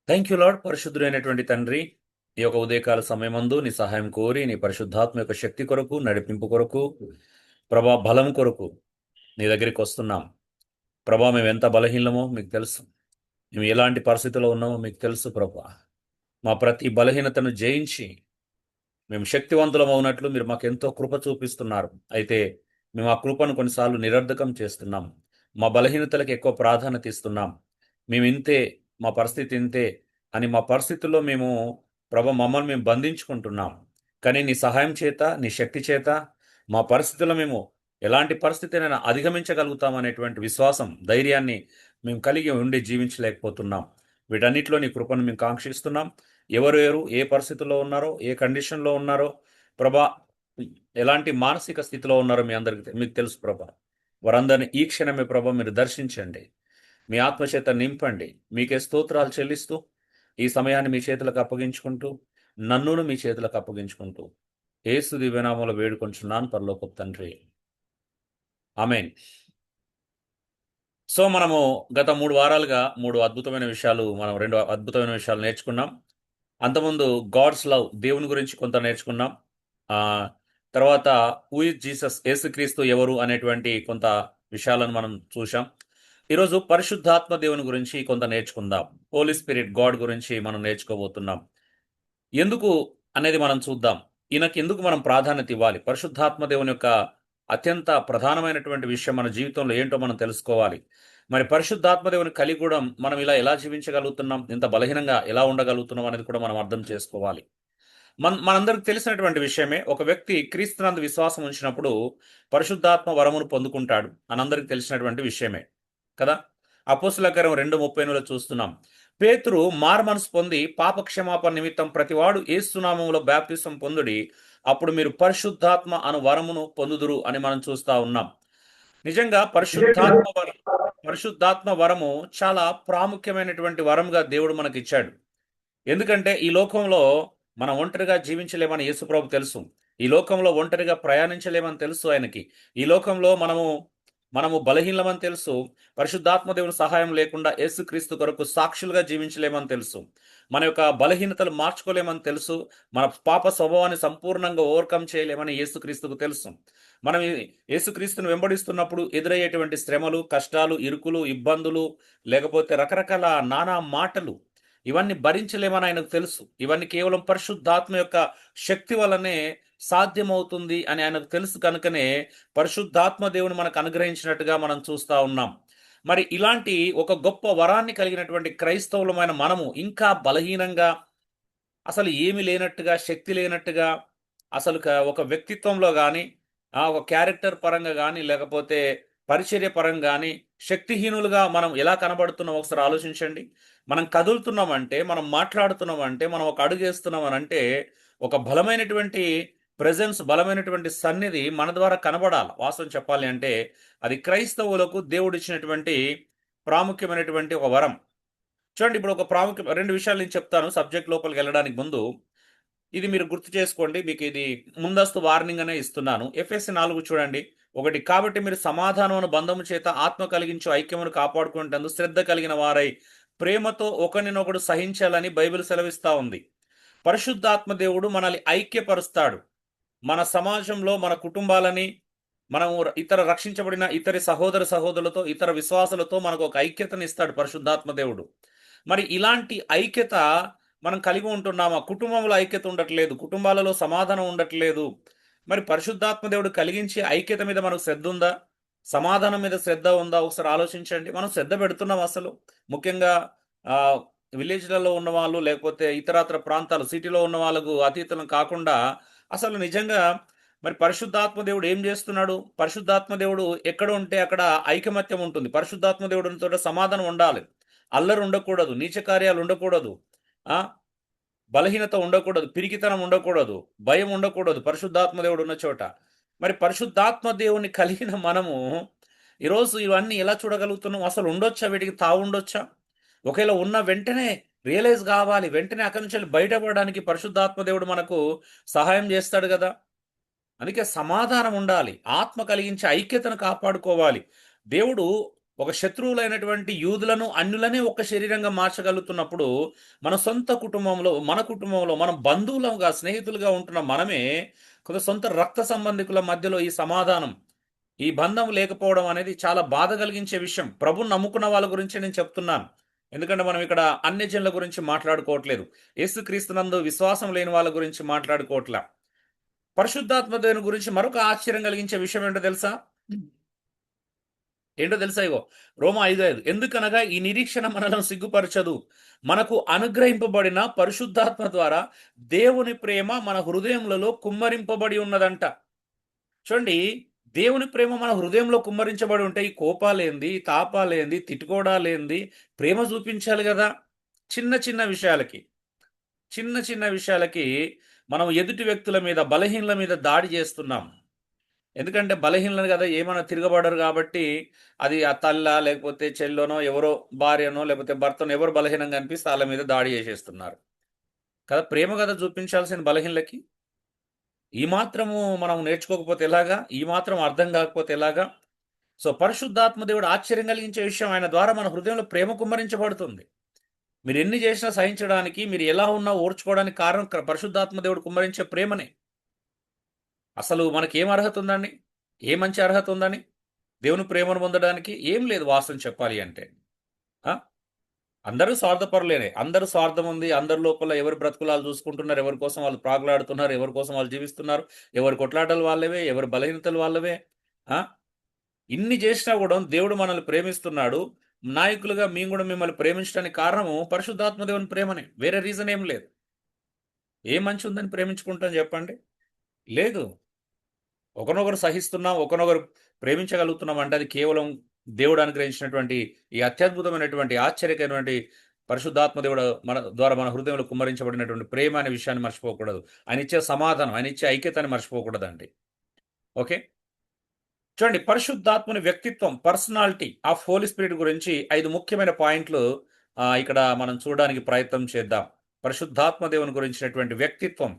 Thank you lord. పరిశుద్ధుడైనటువంటి తండ్రి, ఈ యొక్క ఉదయకాల సమయమందు నీ సహాయం కోరి నీ పరిశుద్ధాత్మ యొక్క శక్తి కొరకు, నడిపింపు కొరకు, ప్రభా బలం కొరకు నీ దగ్గరికి వస్తున్నాం. ప్రభా మేము ఎంత బలహీనమో మీకు తెలుసు. మేము ఎలాంటి పరిస్థితిలో ఉన్నామో మీకు తెలుసు ప్రభా. మా ప్రతి బలహీనతను జయించి మేము శక్తివంతులం అవునట్లు మీరు మాకు ఎంతో కృప చూపిస్తున్నారు. అయితే మేము ఆ కృపను కొన్నిసార్లు నిరర్ధకం చేస్తున్నాం. మా బలహీనతలకు ఎక్కువ ప్రాధాన్యత ఇస్తున్నాం. మేము ఇంతే, మా పరిస్థితి ఇంతే అని మా పరిస్థితుల్లో మేము మమ్మల్ని మేము బంధించుకుంటున్నాం. కానీ నీ సహాయం చేత, నీ శక్తి చేత మా పరిస్థితుల్లో మేము ఎలాంటి పరిస్థితినైనా అధిగమించగలుగుతాం అనేటువంటి విశ్వాసం, ధైర్యాన్ని మేము కలిగి ఉండి జీవించలేకపోతున్నాం. వీటన్నిటిలో నీ కృపను మేము కాంక్షిస్తున్నాం. ఎవరు ఏ పరిస్థితుల్లో ఉన్నారో, ఏ కండిషన్‌లో ఉన్నారో ప్రభా, ఎలాంటి మానసిక స్థితిలో ఉన్నారో మీ అందరికి మీకు తెలుసు ప్రభా. వారందరిని ఈ క్షణమే ప్రభా మీరు దర్శించండి. మీ ఆత్మచేత నింపండి. మీకే స్తోత్రాలు చెల్లిస్తూ, ఈ సమయాన్ని మీ చేతులకు అప్పగించుకుంటూ, నన్నును మీ చేతులకు అప్పగించుకుంటూ, యేసు దివ్యనామములో వేడుకొంచున్నాను పరలోకపు తండ్రి. ఆమేన్. సో, మనము గత 3 వారాలుగా 3 అద్భుతమైన విషయాలు, మనం 2 అద్భుతమైన విషయాలు నేర్చుకున్నాం. అంతకుముందు గాడ్స్ లవ్, దేవుని గురించి కొంత నేర్చుకున్నాం. ఆహ్, తర్వాత హూ ఈజ్ జీసస్, యేసుక్రీస్తు ఎవరు అనేటువంటి కొంత విషయాలను మనం చూశాం. ఈరోజు పరిశుద్ధాత్మ దేవుని గురించి కొంత నేర్చుకుందాం. హోలీ స్పిరిట్ గాడ్ గురించి మనం నేర్చుకోబోతున్నాం. ఎందుకు అనేది మనం చూద్దాం. ఈయనకెందుకు మనం ప్రాధాన్యత ఇవ్వాలి? పరిశుద్ధాత్మ దేవుని యొక్క అత్యంత ప్రధానమైనటువంటి విషయం మన జీవితంలో ఏంటో మనం తెలుసుకోవాలి. మరి పరిశుద్ధాత్మ దేవుని కలిగి కూడా మనం ఇలా ఎలా జీవించగలుగుతున్నాం? ఇంత బలహీనంగా ఎలా ఉండగలుగుతున్నాం అనేది కూడా మనం అర్థం చేసుకోవాలి. మనందరికి తెలిసినటువంటి విషయమే. ఒక వ్యక్తి క్రీస్తునందు విశ్వాసం ఉంచినప్పుడు పరిశుద్ధాత్మ వరమును పొందుకుంటాడు అని అందరికి తెలిసినటువంటి విషయమే కదా. అపోస్తుల కార్యం 2:38లో చూస్తున్నాం. పేతురు మారుమనసు పొంది పాప క్షమాపణ నిమిత్తం ప్రతివాడు యేసు నామములో బాప్తిసం పొందుడి, అప్పుడు మీరు పరిశుద్ధాత్మ అను వరమును పొందుదురు అని మనం చూస్తా ఉన్నాం. నిజంగా పరిశుద్ధాత్మ వరము చాలా ప్రాముఖ్యమైనటువంటి వరంగా దేవుడు మనకిచ్చాడు. ఎందుకంటే ఈ లోకంలో మనం ఒంటరిగా జీవించలేమని యేసుప్రభు తెలుసు. ఈ లోకంలో ఒంటరిగా ప్రయాణించలేమని తెలుసు ఆయనకి. ఈ లోకంలో మనము బలహీనమని తెలుసు. పరిశుద్ధాత్మ దేవుని సహాయం లేకుండా యేసుక్రీస్తు కొరకు సాక్షులుగా జీవించలేమని తెలుసు. మన యొక్క బలహీనతలు మార్చుకోలేమని తెలుసు. మన పాప స్వభావాన్ని సంపూర్ణంగా ఓవర్‌కమ్ చేయలేమని యేసుక్రీస్తుకు తెలుసు. మనం యేసుక్రీస్తును వెంబడిస్తున్నప్పుడు ఎదురయ్యేటువంటి శ్రమలు, కష్టాలు, ఇరుకులు, ఇబ్బందులు, లేకపోతే రకరకాల నానా మాటలు, ఇవన్నీ భరించలేమని ఆయనకు తెలుసు. ఇవన్నీ కేవలం పరిశుద్ధాత్మ యొక్క శక్తి వల్లనే సాధ్యమవుతుంది అని ఆయనకు తెలుసు కనుకనే పరిశుద్ధాత్మ దేవుని మనకు అనుగ్రహించినట్టుగా మనం చూస్తా ఉన్నాం. మరి ఇలాంటి ఒక గొప్ప వరాన్ని కలిగినటువంటి క్రైస్తవులమైన మనము ఇంకా బలహీనంగా, అసలు ఏమి లేనట్టుగా, శక్తి లేనట్టుగా, అసలు ఒక వ్యక్తిత్వంలో గాని, ఒక క్యారెక్టర్ పరంగా గాని, లేకపోతే పరిచర్య పరంగా గాని, శక్తిహీనులుగా మనం ఎలా కనబడుతున్నామో ఒకసారి ఆలోచించండి. మనం కదులుతున్నామంటే, మనం మాట్లాడుతున్నామంటే, మనం ఒక అడుగేస్తున్నామనంటే, ఒక బలమైనటువంటి ప్రెజెన్స్, బలమైనటువంటి సన్నిధి మన ద్వారా కనబడాలి. వాస్తవం చెప్పాలి అంటే, అది క్రైస్తవులకు దేవుడిచ్చినటువంటి ప్రాముఖ్యమైనటువంటి ఒక వరం. చూడండి, ఇప్పుడు ఒక 2 విషయాలు నేను చెప్తాను సబ్జెక్ట్ లోపలికి వెళ్ళడానికి ముందు. ఇది మీరు గుర్తు చేసుకోండి. మీకు ఇది ముందస్తు వార్నింగ్ అనే ఇస్తున్నాను. ఎఫెసీ 4 చూడండి. 1 కాబట్టి మీరు సమాధానమును బంధము చేత ఆత్మ కలిగించు ఐక్యమును కాపాడుకునేటందుకు శ్రద్ధ కలిగిన వారై ప్రేమతో ఒకరినొకడు సహించాలని బైబిల్ సెలవిస్తా ఉంది. పరిశుద్ధాత్మ దేవుడు మనల్ని ఐక్యపరుస్తాడు. మన సమాజంలో మన కుటుంబాలని, మనము ఇతర రక్షించబడిన ఇతర సహోదరులతో, ఇతర విశ్వాసులతో మనకు ఒక ఐక్యతని ఇస్తాడు పరిశుద్ధాత్మ దేవుడు. మరి ఇలాంటి ఐక్యత మనం కలిగి ఉంటున్నామా? కుటుంబంలో ఐక్యత ఉండట్లేదు. కుటుంబాలలో సమాధానం ఉండట్లేదు. మరి పరిశుద్ధాత్మ దేవుడు కలిగించి ఐక్యత మీద మనకు శ్రద్ధ ఉందా? సమాధానం మీద శ్రద్ధ ఉందా? ఒకసారి ఆలోచించండి. మనం శ్రద్ధ పెడుతున్నాం అసలు? ముఖ్యంగా ఆహ్, విలేజ్‌లలో ఉన్నవాళ్ళు, లేకపోతే ఇతరత్ర ప్రాంతాలు, సిటీలో ఉన్న వాళ్ళకు అతీతం కాకుండా అసలు నిజంగా మరి పరిశుద్ధాత్మ దేవుడు ఏం జేస్తున్నాడు? పరిశుద్ధాత్మ దేవుడు ఎక్కడ ఉంటే అక్కడ ఐకమత్యం ఉంటుంది. పరిశుద్ధాత్మ దేవుడు ఉన్న చోట సమాధానం ఉండాలి. అల్లరి ఉండకూడదు. నీచ కార్యాలు ఉండకూడదు. ఆ! బలహీనత ఉండకూడదు. పిరికితనం ఉండకూడదు. భయం ఉండకూడదు పరిశుద్ధాత్మ దేవుడు ఉన్న చోట. మరి పరిశుద్ధాత్మ దేవుని కలిగిన మనము ఈరోజు ఇవన్నీ ఎలా చూడగలుగుతున్నాం? అసలు ఉండొచ్చా? వీటికి తావుండొచ్చా? ఒకవేళ ఉన్న వెంటనే రియలైజ్ గావాలి. వెంటనే అక్కడి నుంచెళ్ళి బయటపడడానికి పరిశుద్ధాత్మ దేవుడు మనకు సహాయం జేస్తాడు గదా! అందుకే సమాధానం ఉండాలి. ఆత్మ కలిగించే ఐక్యతను కాపాడుకోవాలి. దేవుడు ఒక శత్రువులైనటువంటి యూదులను అన్యులనే ఒక శరీరంగా మార్చగలుగుతున్నప్పుడు మన సొంత కుటుంబంలో మన బంధువులుగా స్నేహితులుగా ఉంటున్న మనమే కొంత సొంత రక్త సంబంధికుల మధ్యలో ఈ సమాధానం ఈ బంధం లేకపోవడం అనేది చాలా బాధ కలిగించే విషయం. ప్రభుని నమ్ముకున్న వాళ్ళ గురించి నేను చెప్తున్నాను. ఎందుకంటే మనం ఇక్కడ అన్యజనుల గురించి మాట్లాడుకోవట్లేదు. యేసుక్రీస్తునందు విశ్వాసం లేని వాళ్ళ గురించి మాట్లాడుకోవట్లా. పరిశుద్ధాత్మ దేవుని గురించి మరొక ఆశ్చర్యం కలిగించే విషయం ఏంటో తెలుసా? ఏంటో తెలుసా? ఇగో రోమా 5:5 ఎందుకనగా ఈ నిరీక్షణ మనలను సిగ్గుపరచదు. మనకు అనుగ్రహింపబడిన పరిశుద్ధాత్మ ద్వారా దేవుని ప్రేమ మన హృదయములలో కుమ్మరింపబడి ఉన్నదంట. చూడండి, దేవుని ప్రేమ మన హృదయంలో కుమ్మరించబడి ఉంటే ఈ కోపాలేంది, ఈ తాపాలేంది, తిట్టుకోవడాలేంది, ప్రేమ చూపించాలి కదా! చిన్న చిన్న విషయాలకి, చిన్న చిన్న విషయాలకి మనం ఎదుటి వ్యక్తుల మీద, బలహీనుల మీద దాడి చేస్తున్నాం. ఎందుకంటే బలహీనలు కదా, ఏమైనా తిరగబడరు కాబట్టి అది ఆ తల్లా లేకపోతే చెల్లోనో ఎవరో భార్యనో లేకపోతే భర్తనో ఎవరు బలహీనంగా అనిపిస్తే వాళ్ళ మీద దాడి చేసేస్తున్నారు కదా. ప్రేమ కదా చూపించాల్సిన బలహీనలకి. ఈ మాత్రము మనం నేర్చుకోకపోతే ఎలాగా? ఈ మాత్రం అర్థం కాకపోతే ఎలాగా? సో పరిశుద్ధాత్మ దేవుడు ఆశ్చర్యం కలిగించే విషయం, ఆయన ద్వారా మన హృదయంలో ప్రేమ కుమ్మరించబడుతుంది. మీరు ఎన్ని చేసినా సహించడానికి, మీరు ఎలా ఉన్నా ఓర్చుకోవడానికి కారణం పరిశుద్ధాత్మ దేవుడు కుమ్మరించే ప్రేమనే. అసలు మనకేం అర్హత ఉందండి? ఏ మంచి అర్హత ఉందని దేవుని ప్రేమను పొందడానికి? ఏం లేదు వాస్తవం చెప్పాలి అంటే. ఆ! అందరూ స్వార్థపరులేనే. అందరూ స్వార్థం ఉంది. అందరి లోపల ఎవరి బ్రతుకులాలు చూసుకుంటున్నారు. ఎవరి కోసం వాళ్ళు ప్రాకులాడుతున్నారు. ఎవరి కోసం వాళ్ళు జీవిస్తున్నారు. ఎవరి కొట్లాటలు వాళ్ళవే. ఎవరి బలహీనతలు వాళ్ళవే. ఆ! ఇన్ని చేసినా కూడా దేవుడు మనల్ని ప్రేమిస్తున్నాడు. నాయకులుగా మేము కూడా మిమ్మల్ని ప్రేమించడానికి కారణము పరిశుద్ధాత్మ దేవుని ప్రేమనే. వేరే రీజన్ ఏం లేదు. ఏ మంచి ఉందని ప్రేమించుకుంటాం చెప్పండి? లేదు. ఒకరినొకరు సహిస్తున్నాం, ఒకరినొకరు ప్రేమించగలుగుతున్నాం అంటే అది కేవలం దేవుడు అనుగ్రహించినటువంటి ఈ అత్యద్భుతమైనటువంటి ఆశ్చర్యకరమైనటువంటి పరిశుద్ధాత్మ దేవుడు మన ద్వారా మన హృదయంలో కుమ్మరించబడినటువంటి ప్రేమ అనే విషయాన్ని మర్చిపోకూడదు. ఆయన ఇచ్చే సమాధానం, ఆయన ఇచ్చే ఐక్యతని మర్చిపోకూడదండి. ఓకే. చూడండి, పరిశుద్ధాత్మని వ్యక్తిత్వం, పర్సనాలిటీ ఆఫ్ హోలీ స్పిరిట్ గురించి 5 ముఖ్యమైన పాయింట్లు ఇక్కడ మనం చూడడానికి ప్రయత్నం చేద్దాం. పరిశుద్ధాత్మ దేవుని గురించినటువంటి వ్యక్తిత్వం,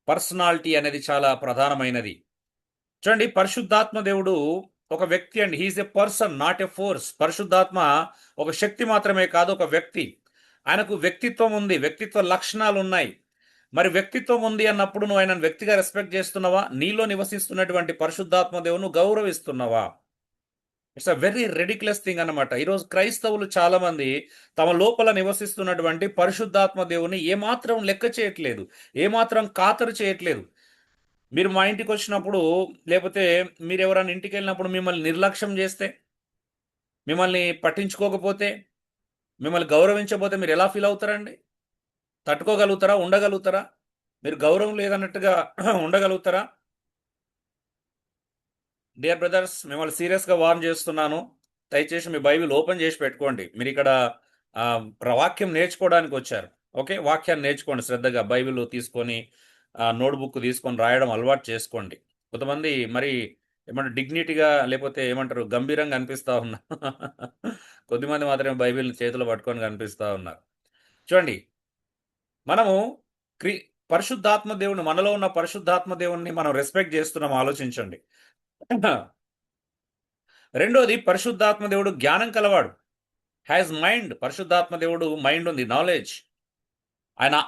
పర్సనాలిటీ అనేది చాలా ప్రధానమైనది. చూడండి, పరిశుద్ధాత్మ దేవుడు ఒక వ్యక్తి అండి. He's a person, not a force. పరిశుద్ధాత్మ ఒక శక్తి మాత్రమే కాదు, ఒక వ్యక్తి. ఆయనకు వ్యక్తిత్వం ఉంది, వ్యక్తిత్వ లక్షణాలు ఉన్నాయి. మరి వ్యక్తిత్వం ఉంది అన్నప్పుడు నువ్వు ఆయనను వ్యక్తిగా రెస్పెక్ట్ చేస్తున్నావా? నీలో నివసిస్తున్నటువంటి పరిశుద్ధాత్మ దేవుని గౌరవిస్తున్నావా? It's a very ridiculous thing అన్నమాట. ఈరోజు క్రైస్తవులు చాలా మంది తమ లోపల నివసిస్తున్నటువంటి పరిశుద్ధాత్మ దేవుని ఏమాత్రం లెక్క చేయట్లేదు, ఏమాత్రం ఖాతరు చేయట్లేదు. మీరు మా ఇంటికి వచ్చినప్పుడు, లేకపోతే మీరు ఎవరైనా ఇంటికి వెళ్ళినప్పుడు మిమ్మల్ని నిర్లక్ష్యం చేస్తే, మిమ్మల్ని పట్టించుకోకపోతే, మిమ్మల్ని గౌరవించకపోతే మీరు ఎలా ఫీల్ అవుతారండి? తట్టుకోగలుగుతారా? ఉండగలుగుతారా? మీరు గౌరవం లేదన్నట్టుగా ఉండగలుగుతారా? డియర్ బ్రదర్స్, మిమ్మల్ని సీరియస్‌గా వార్న్ చేస్తున్నాను. దయచేసి మీ బైబిల్ ఓపెన్ చేసి పెట్టుకోండి. మీరిక్కడ వాక్యం నేర్చుకోవడానికి వచ్చారు. ఓకే. వాక్యాన్ని నేర్చుకోండి శ్రద్ధగా. బైబిల్ తీసుకొని నోట్‌బుక్ తీసుకొని రాయడం అలవాటు చేసుకోండి. కొంతమంది మరి ఏమంటారు, డిగ్నిటీగా లేకపోతే ఏమంటారు, గంభీరంగా అనిపిస్తా ఉన్నారు. కొద్దిమంది మాత్రమే బైబిల్‌ని చేతిలో పట్టుకొని కనిపిస్తా ఉన్నారు. చూడండి, మనము క్రి పరిశుద్ధాత్మ దేవుని, మనలో ఉన్న పరిశుద్ధాత్మ దేవుడిని మనం రెస్పెక్ట్ చేస్తున్నాం ఆలోచించండి. రెండోది, పరిశుద్ధాత్మ దేవుడు జ్ఞానం కలవాడు. Has mind. పరిశుద్ధాత్మ దేవుడు మైండ్ ఉంది, నాలెడ్జ్. ఆయనకు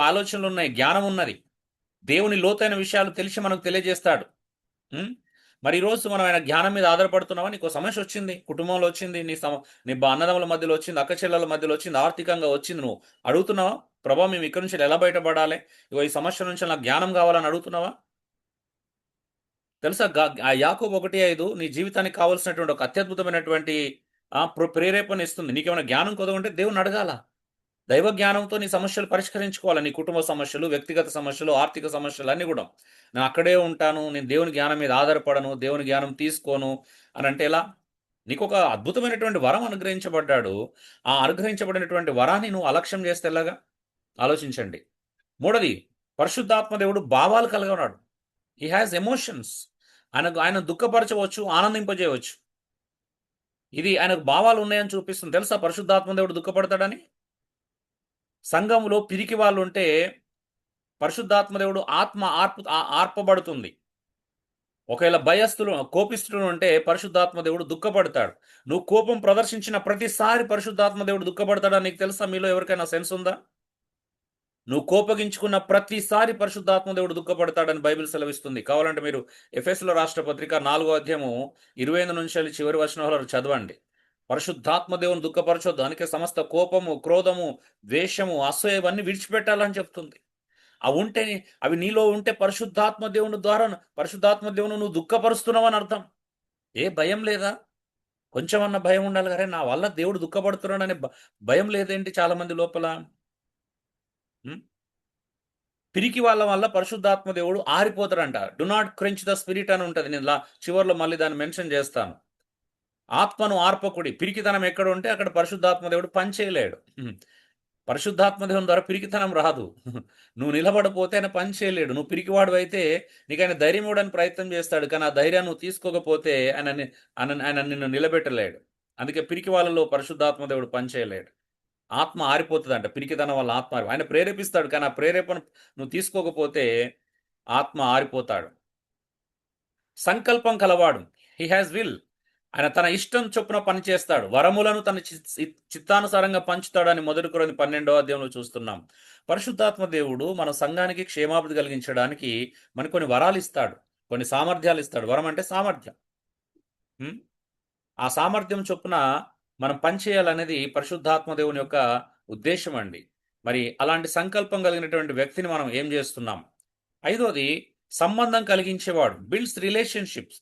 ఆలోచనలు ఉన్నాయి, జ్ఞానం ఉన్నది. దేవుని లోతైన విషయాలు తెలిసి మనకు తెలియజేస్తాడు. ఉం? మరి ఈరోజు మనం ఆయన జ్ఞానం మీద ఆధారపడుతున్నావా? నీకు సమస్య వచ్చింది, కుటుంబంలో వచ్చింది, నీ అన్నదమ్ముల మధ్యలో వచ్చింది, అక్క చెల్లెల మధ్యలో వచ్చింది, ఆర్థికంగా వచ్చింది. నువ్వు అడుగుతున్నావా, ప్రభా మేము ఇక్కడి నుంచి ఎలా బయటపడాలి, ఇగో ఈ సమస్య నుంచి నాకు జ్ఞానం కావాలని అడుగుతున్నావా? తెలుసా, ఆ యాకోబు 1:5 నీ జీవితానికి కావాల్సినటువంటి ఒక అత్యద్భుతమైనటువంటి ప్రేరేపణ ఇస్తుంది. నీకేమైనా జ్ఞానం కొదవుంటే దేవుని అడగాల. దైవ జ్ఞానంతో నీ సమస్యలు పరిష్కరించుకోవాలి. నీ కుటుంబ సమస్యలు, వ్యక్తిగత సమస్యలు, ఆర్థిక సమస్యలు అన్నీ కూడా. నేను అక్కడే ఉంటాను, నేను దేవుని జ్ఞానం మీద ఆధారపడను, దేవుని జ్ఞానం తీసుకోను అని అంటే ఎలా? నీకు ఒక అద్భుతమైనటువంటి వరం అనుగ్రహించబడ్డాడు. ఆ అనుగ్రహించబడినటువంటి వరాన్ని నువ్వు అలక్ష్యం చేస్తే ఎలాగా? ఆలోచించండి. మూడోది, పరిశుద్ధాత్మ దేవుడు భావాలు కలిగినాడు. He has emotions. ఆయన దుఃఖపరచవచ్చు, ఆనందింపజేయవచ్చు. ఇది ఆయనకు భావాలు ఉన్నాయని చూపిస్తుంది. తెలుసా పరిశుద్ధాత్మ దేవుడు దుఃఖపడతాడని? సంఘంలో పిరికి వాళ్ళు ఉంటే పరిశుద్ధాత్మ దేవుడు ఆత్మ ఆర్పబడుతుంది. ఒకవేళ భయస్థులు కోపిస్తులు ఉంటే పరిశుద్ధాత్మ దేవుడు దుఃఖపడతాడు. నువ్వు కోపం ప్రదర్శించిన ప్రతిసారి పరిశుద్ధాత్మ దేవుడు దుఃఖపడతాడని నీకు తెలుసా? మీలో ఎవరికైనా సెన్స్ ఉందా? నువ్వు కోపగించుకున్న ప్రతిసారి పరిశుద్ధాత్మ దేవుడు దుఃఖపడతాడని బైబిల్ సెలవిస్తుంది. కావాలంటే మీరు ఎఫెసుల రాష్ట్ర పత్రిక 4వ అధ్యాయము 25 నుంచి చివరి వచనం వరకు చదవండి. పరిశుద్ధాత్మ దేవుని దుఃఖపరచొద్దు. అందుకే సమస్త కోపము, క్రోధము, ద్వేషము, అసూయ ఇవన్నీ విడిచిపెట్టాలని చెప్తుంది. అవి నీలో ఉంటే పరిశుద్ధాత్మ దేవుని ద్వారా పరిశుద్ధాత్మ దేవుని నువ్వు దుఃఖపరుస్తున్నావు అని అర్థం. ఏ భయం లేదా? కొంచెమన్నా భయం ఉండాలి. కానీ నా వల్ల దేవుడు దుఃఖపడుతున్నాడనే భయం లేదేంటి చాలా మంది లోపల? పిరికి వాళ్ళ వల్ల పరిశుద్ధాత్మ దేవుడు ఆరిపోతాడంట. డు నాట్ క్రెంచ్ ద స్పిరిట్ అని ఉంటుంది. నేను చివరిలో మళ్ళీ దాన్ని మెన్షన్ చేస్తాను. ఆత్మను ఆర్పకుడి. పిరికితనం ఎక్కడ ఉంటే అక్కడ పరిశుద్ధాత్మ దేవుడు పని చేయలేడు. పరిశుద్ధాత్మ దేవుని ద్వారా పిరికితనం రాదు. నువ్వు నిలబడపోతే ఆయన పని చేయలేడు. నువ్వు పిరికివాడు అయితే నీకు ఆయన ధైర్యం ఇవ్వడానికి ప్రయత్నం చేస్తాడు. కానీ ఆ ధైర్యాన్ని నువ్వు తీసుకోకపోతే ఆయన నిన్ను నిలబెట్టలేడు. అందుకే పిరికి వాళ్ళలో పరిశుద్ధాత్మ దేవుడు పని చేయలేడు. ఆత్మ ఆరిపోతుందంట. పిరికితనం వల్ల ఆత్మ ఆయన ప్రేరేపిస్తాడు. కానీ ఆ ప్రేరేపణ నువ్వు తీసుకోకపోతే ఆత్మ ఆరిపోతాడు. సంకల్పం కలవాడు. He has will. ఆయన తన ఇష్టం చొప్పున పనిచేస్తాడు. వరములను తన చిత్తానుసారంగా పంచుతాడని 1 కొరింథీ 12వ అధ్యాయంలో చూస్తున్నాం. పరిశుద్ధాత్మ దేవుడు మన సంఘానికి క్షేమాభివృద్ధి కలిగించడానికి మనకు కొన్ని వరాలు ఇస్తాడు, కొన్ని సామర్థ్యాలు ఇస్తాడు. వరం అంటే సామర్థ్యం. ఆ సామర్థ్యం చొప్పున మనం పనిచేయాలనేది పరిశుద్ధాత్మ దేవుని యొక్క ఉద్దేశం అండి. మరి అలాంటి సంకల్పం కలిగినటువంటి వ్యక్తిని మనం ఏం చేస్తున్నాం? 5వది సంబంధం కలిగించేవాడు. Builds relationships.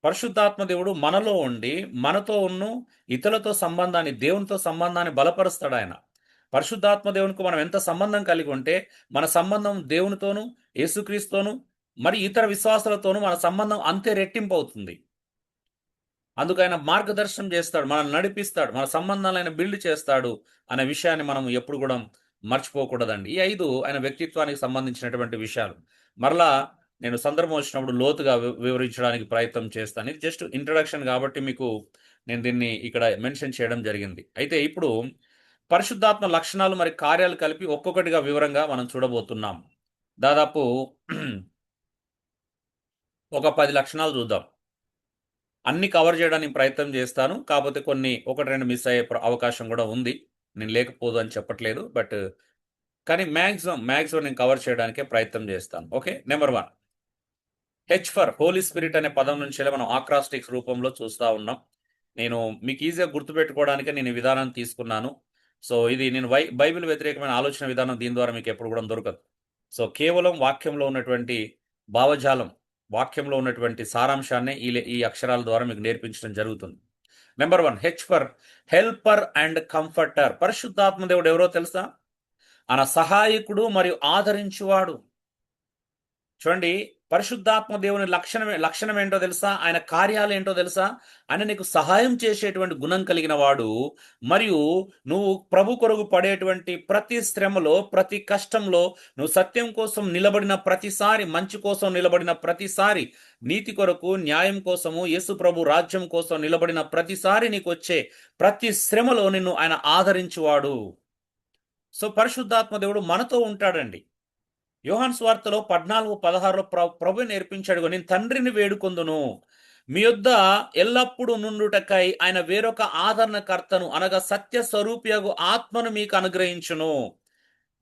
పరిశుద్ధాత్మ దేవుడు మనలో ఉండి మనతో ఉన్న ఇతరులతో సంబంధాన్ని, దేవునితో సంబంధాన్ని బలపరుస్తాడు ఆయన. పరిశుద్ధాత్మ దేవునికి మనం ఎంత సంబంధం కలిగి ఉంటే మన సంబంధం దేవునితోనూ, యేసుక్రీస్తుతోనూ, మరి ఇతర విశ్వాసాలతోనూ మన సంబంధం అంతే రెట్టింపు అవుతుంది. అందుకు ఆయన మార్గదర్శనం చేస్తాడు, మనల్ని నడిపిస్తాడు, మన సంబంధాలను ఆయన బిల్డ్ చేస్తాడు అనే విషయాన్ని మనం ఎప్పుడు కూడా మర్చిపోకూడదండి. ఈ 5 ఆయన వ్యక్తిత్వానికి సంబంధించినటువంటి విషయాలు. మరలా నేను సందర్భం వచ్చినప్పుడు లోతుగా వివరించడానికి ప్రయత్నం చేస్తాను. ఇది జస్ట్ ఇంట్రడక్షన్ కాబట్టి మీకు నేను దీన్ని ఇక్కడ మెన్షన్ చేయడం జరిగింది. అయితే ఇప్పుడు పరిశుద్ధాత్మ లక్షణాలు మరి కార్యాలు కలిపి ఒక్కొక్కటిగా వివరంగా మనం చూడబోతున్నాం. దాదాపు ఒక 10 లక్షణాలు చూద్దాం. అన్ని కవర్ చేయడానికి ప్రయత్నం చేస్తాను. కాకపోతే కొన్ని 1-2 మిస్ అయ్యే అవకాశం కూడా ఉంది. నేను లేకపోదు అని చెప్పట్లేదు. బట్ కానీ మ్యాక్సిమం నేను కవర్ చేయడానికే ప్రయత్నం చేస్తాను. Okay. Number 1 H for holy spirit అనే పదం నుంచి మనం ఆక్రాస్టిక్స్ రూపంలో చూస్తూ ఉన్నాం. నేను మీకు ఈజీగా గుర్తుపెట్టుకోవడానికే నేను ఈ విధానాన్ని తీసుకున్నాను. సో ఇది నేను బైబిల్ వ్యతిరేకమైన ఆలోచన విధానం దీని ద్వారా మీకు ఎప్పుడు కూడా దొరకదు. సో కేవలం వాక్యంలో ఉన్నటువంటి భావజాలం, వాక్యంలో ఉన్నటువంటి సారాంశాన్ని ఈ అక్షరాల ద్వారా మీకు నేర్పించడం జరుగుతుంది. Number 1 H for helper and comforter. పరిశుద్ధాత్మ దేవుడు ఎవరో తెలుసా? ఆయన సహాయకుడు మరియు ఆదరించువాడు. చూడండి, పరిశుద్ధాత్మ దేవుని లక్షణం ఏంటో తెలుసా? ఆయన కార్యాలు ఏంటో తెలుసా? ఆయన నీకు సహాయం చేసేటువంటి గుణం కలిగిన వాడు. మరియు నువ్వు ప్రభు కొరకు పడేటువంటి ప్రతి శ్రమలో, ప్రతి కష్టంలో, నువ్వు సత్యం కోసం నిలబడిన ప్రతిసారి, మంచి కోసం నిలబడిన ప్రతిసారి, నీతి కొరకు, న్యాయం కోసము, యేసు ప్రభు రాజ్యం కోసం నిలబడిన ప్రతిసారి నీకు వచ్చే ప్రతి శ్రమలో నిన్ను ఆయన ఆదరించువాడు. సో పరిశుద్ధాత్మ దేవుడు మనతో ఉంటాడండి. యోహాను సువార్తలో 14:16లో ప్రభు నేర్పించాడు, నేను తండ్రిని వేడుకొందును, మీ యొద్ద ఎల్లప్పుడూ నుండుటకై ఆయన వేరొక ఆదరణకర్తను అనగా సత్య స్వరూపియగు ఆత్మను మీకు అనుగ్రహించును.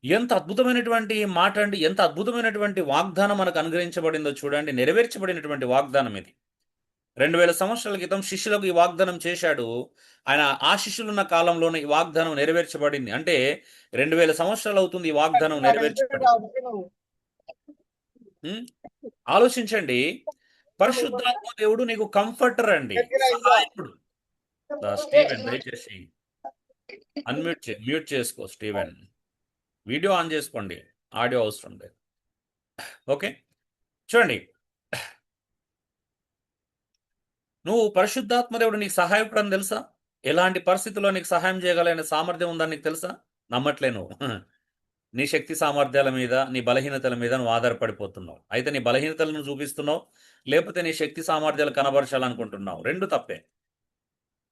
ఎంత అద్భుతమైనటువంటి మాట అండి! ఎంత అద్భుతమైనటువంటి వాగ్దానం మనకు అనుగ్రహించబడిందో చూడండి. నెరవేర్చబడినటువంటి వాగ్దానం ఇది. 2000 సంవత్సరాల క్రితం శిష్యులకు ఈ వాగ్దానం చేశాడు. ఆయన ఆ శిష్యులున్న కాలంలోనే ఈ వాగ్దానం నెరవేర్చబడింది. అంటే 2000 సంవత్సరాలు అవుతుంది ఈ వాగ్దానం నెరవేర్చబడి. ఆలోచించండి, పరిశుద్ధాత్మ దేవుడు నీకు కంఫర్టర్ అండి, సహాయకుడు. స్టీవెన్ దయచేసి మ్యూట్ చేసుకో. స్టీవెన్ వీడియో ఆన్ చేసుకోండి, ఆడియో అవసరం లేదు. ఓకే, చూడండి, నువ్వు పరిశుద్ధాత్మ దేవుడు నీకు సహాయకుడు అని తెలుసా? ఎలాంటి పరిస్థితుల్లో నీకు సహాయం చేయగలనే సామర్థ్యం ఉందని నీకు తెలుసా? నమ్మట్లే నువ్వు. నీ శక్తి సామర్థ్యాల మీద, నీ బలహీనతల మీద నువ్వు ఆధారపడిపోతున్నావు. అయితే నీ బలహీనతలను చూపిస్తున్నావు, లేకపోతే నీ శక్తి సామర్థ్యాలు కనబరచాలనుకుంటున్నావు. రెండు తప్పే.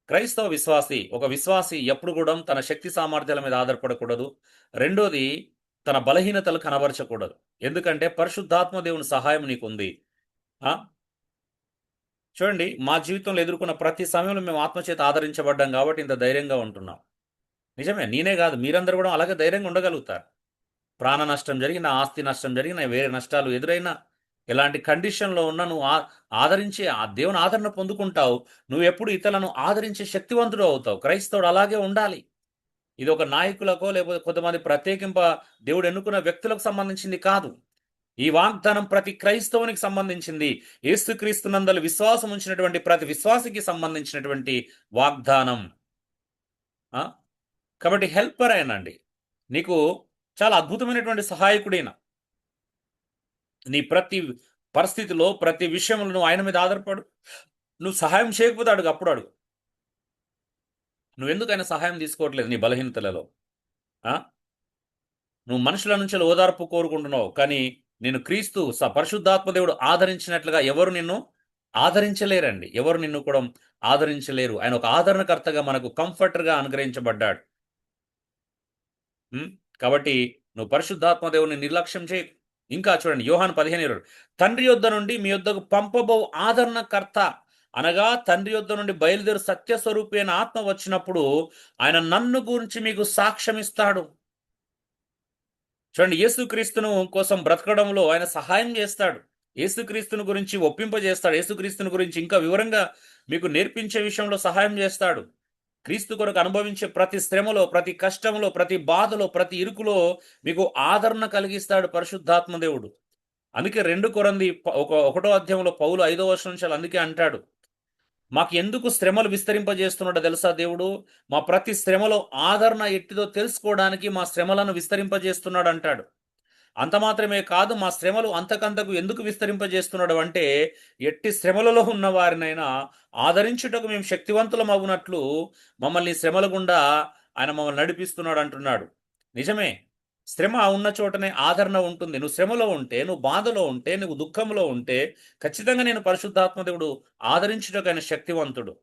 క్రైస్తవ విశ్వాసి, ఒక విశ్వాసి ఎప్పుడు కూడా తన శక్తి సామర్థ్యాల మీద ఆధారపడకూడదు. రెండోది, తన బలహీనతలు కనబరచకూడదు. ఎందుకంటే పరిశుద్ధాత్మ దేవుని సహాయం నీకుంది. చూడండి, మా జీవితంలో ఎదుర్కొన్న ప్రతి సమయంలో మేము ఆత్మచేత ఆదరించబడ్డాం కాబట్టి ఇంత ధైర్యంగా ఉంటున్నాం. నిజమే. నేనే కాదు, మీరందరూ కూడా అలాగే ధైర్యంగా ఉండగలుగుతారు. ప్రాణ నష్టం జరిగిన, ఆస్తి నష్టం జరిగిన, వేరే నష్టాలు ఎదురైనా, ఎలాంటి కండిషన్‌లో ఉన్నా నువ్వు ఆదరించి ఆ దేవుని ఆదరణ పొందుకుంటావు. నువ్వెప్పుడు ఇతరులను ఆదరించే శక్తివంతుడు అవుతావు. క్రైస్తవుడు అలాగే ఉండాలి. ఇది ఒక నాయకులకో లేకపోతే కొంతమంది ప్రత్యేకింప దేవుడు ఎన్నుకున్న వ్యక్తులకు సంబంధించింది కాదు. ఈ వాగ్దానం ప్రతి క్రైస్తవునికి సంబంధించింది. యేసుక్రీస్తునందలి విశ్వాసం ఉంచినటువంటి ప్రతి విశ్వాసికి సంబంధించినటువంటి వాగ్దానం. ఆ! కాబట్టి హెల్పర్ ఆయనండి. నీకు చాలా అద్భుతమైనటువంటి సహాయకుడైన. నీ ప్రతి పరిస్థితిలో, ప్రతి విషయంలో నువ్వు ఆయన మీద ఆధారపడు. నువ్వు సహాయం చేయకపోతే అడుగు, అప్పుడు అడుగు. నువ్వెందుకు ఆయన సహాయం తీసుకోవట్లేదు నీ బలహీనతలలో? ఆ! నువ్వు మనుషుల నుంచి ఓదార్పు కోరుకుంటున్నావు. కానీ నిన్ను క్రీస్తు పరిశుద్ధాత్మ దేవుడు ఆదరించినట్లుగా ఎవరు నిన్ను ఆదరించలేరండి. ఎవరు నిన్ను కూడా ఆదరించలేరు. ఆయన ఒక ఆదరణకర్తగా మనకు కంఫర్టర్‌గా అనుగ్రహించబడ్డాడు. హ్మ్. కాబట్టి నువ్వు పరిశుద్ధాత్మ దేవుడిని నిర్లక్ష్యం చేయకు. ఇంకా చూడండి, యోహాను 15:20 తండ్రి యొద్ద నుండి మీ యొద్దకు పంపబో ఆదరణకర్త అనగా తండ్రి యొద్ద నుండి బయలుదేరు సత్య స్వరూపి అయిన ఆత్మ వచ్చినప్పుడు ఆయన నన్ను గురించి మీకు సాక్ష్యమిస్తాడు. చూడండి, యేసుక్రీస్తును కోసం బ్రతకడంలో ఆయన సహాయం చేస్తాడు. యేసుక్రీస్తుని గురించి ఒప్పింపజేస్తాడు. యేసుక్రీస్తుని గురించి ఇంకా వివరంగా మీకు నేర్పించే విషయంలో సహాయం చేస్తాడు. క్రీస్తు కొరకు అనుభవించే ప్రతి శ్రమలో, ప్రతి కష్టంలో, ప్రతి బాధలో, ప్రతి ఇరుకులో మీకు ఆదరణ కలిగిస్తాడు పరిశుద్ధాత్మ దేవుడు. అందుకే 2 కొరింథీ ఒకటో అధ్యాయంలో పౌలు 5వ వచనం నుంచి అందుకే అంటాడు, మాకు ఎందుకు శ్రమలు విస్తరింపజేస్తున్నాడో తెలుసా దేవుడు? మా ప్రతి శ్రమలో ఆదరణ ఎట్టిదో తెలుసుకోవడానికి మా శ్రమలను విస్తరింపజేస్తున్నాడు అంటాడు. అంత మాత్రమే కాదు, మా శ్రమలు అంతకంతకు ఎందుకు విస్తరింపజేస్తున్నాడు అంటే, ఎట్టి శ్రమలలో ఉన్న వారినైనా ఆదరించుటకు మేము శక్తివంతులమగునట్లు మమ్మల్ని శ్రమల గుండా ఆయన మమ్మల్ని నడిపిస్తున్నాడు అంటున్నాడు. నిజమే. శ్రమ ఉన్న చోటనే ఆదరణ ఉంటుంది. నువ్వు శ్రమలో ఉంటే, నువ్వు బాధలో ఉంటే, నువ్వు దుఃఖంలో ఉంటే ఖచ్చితంగా నేను పరిశుద్ధాత్మ దేవుడు ఆదరించుటకు ఆయన శక్తివంతుడు.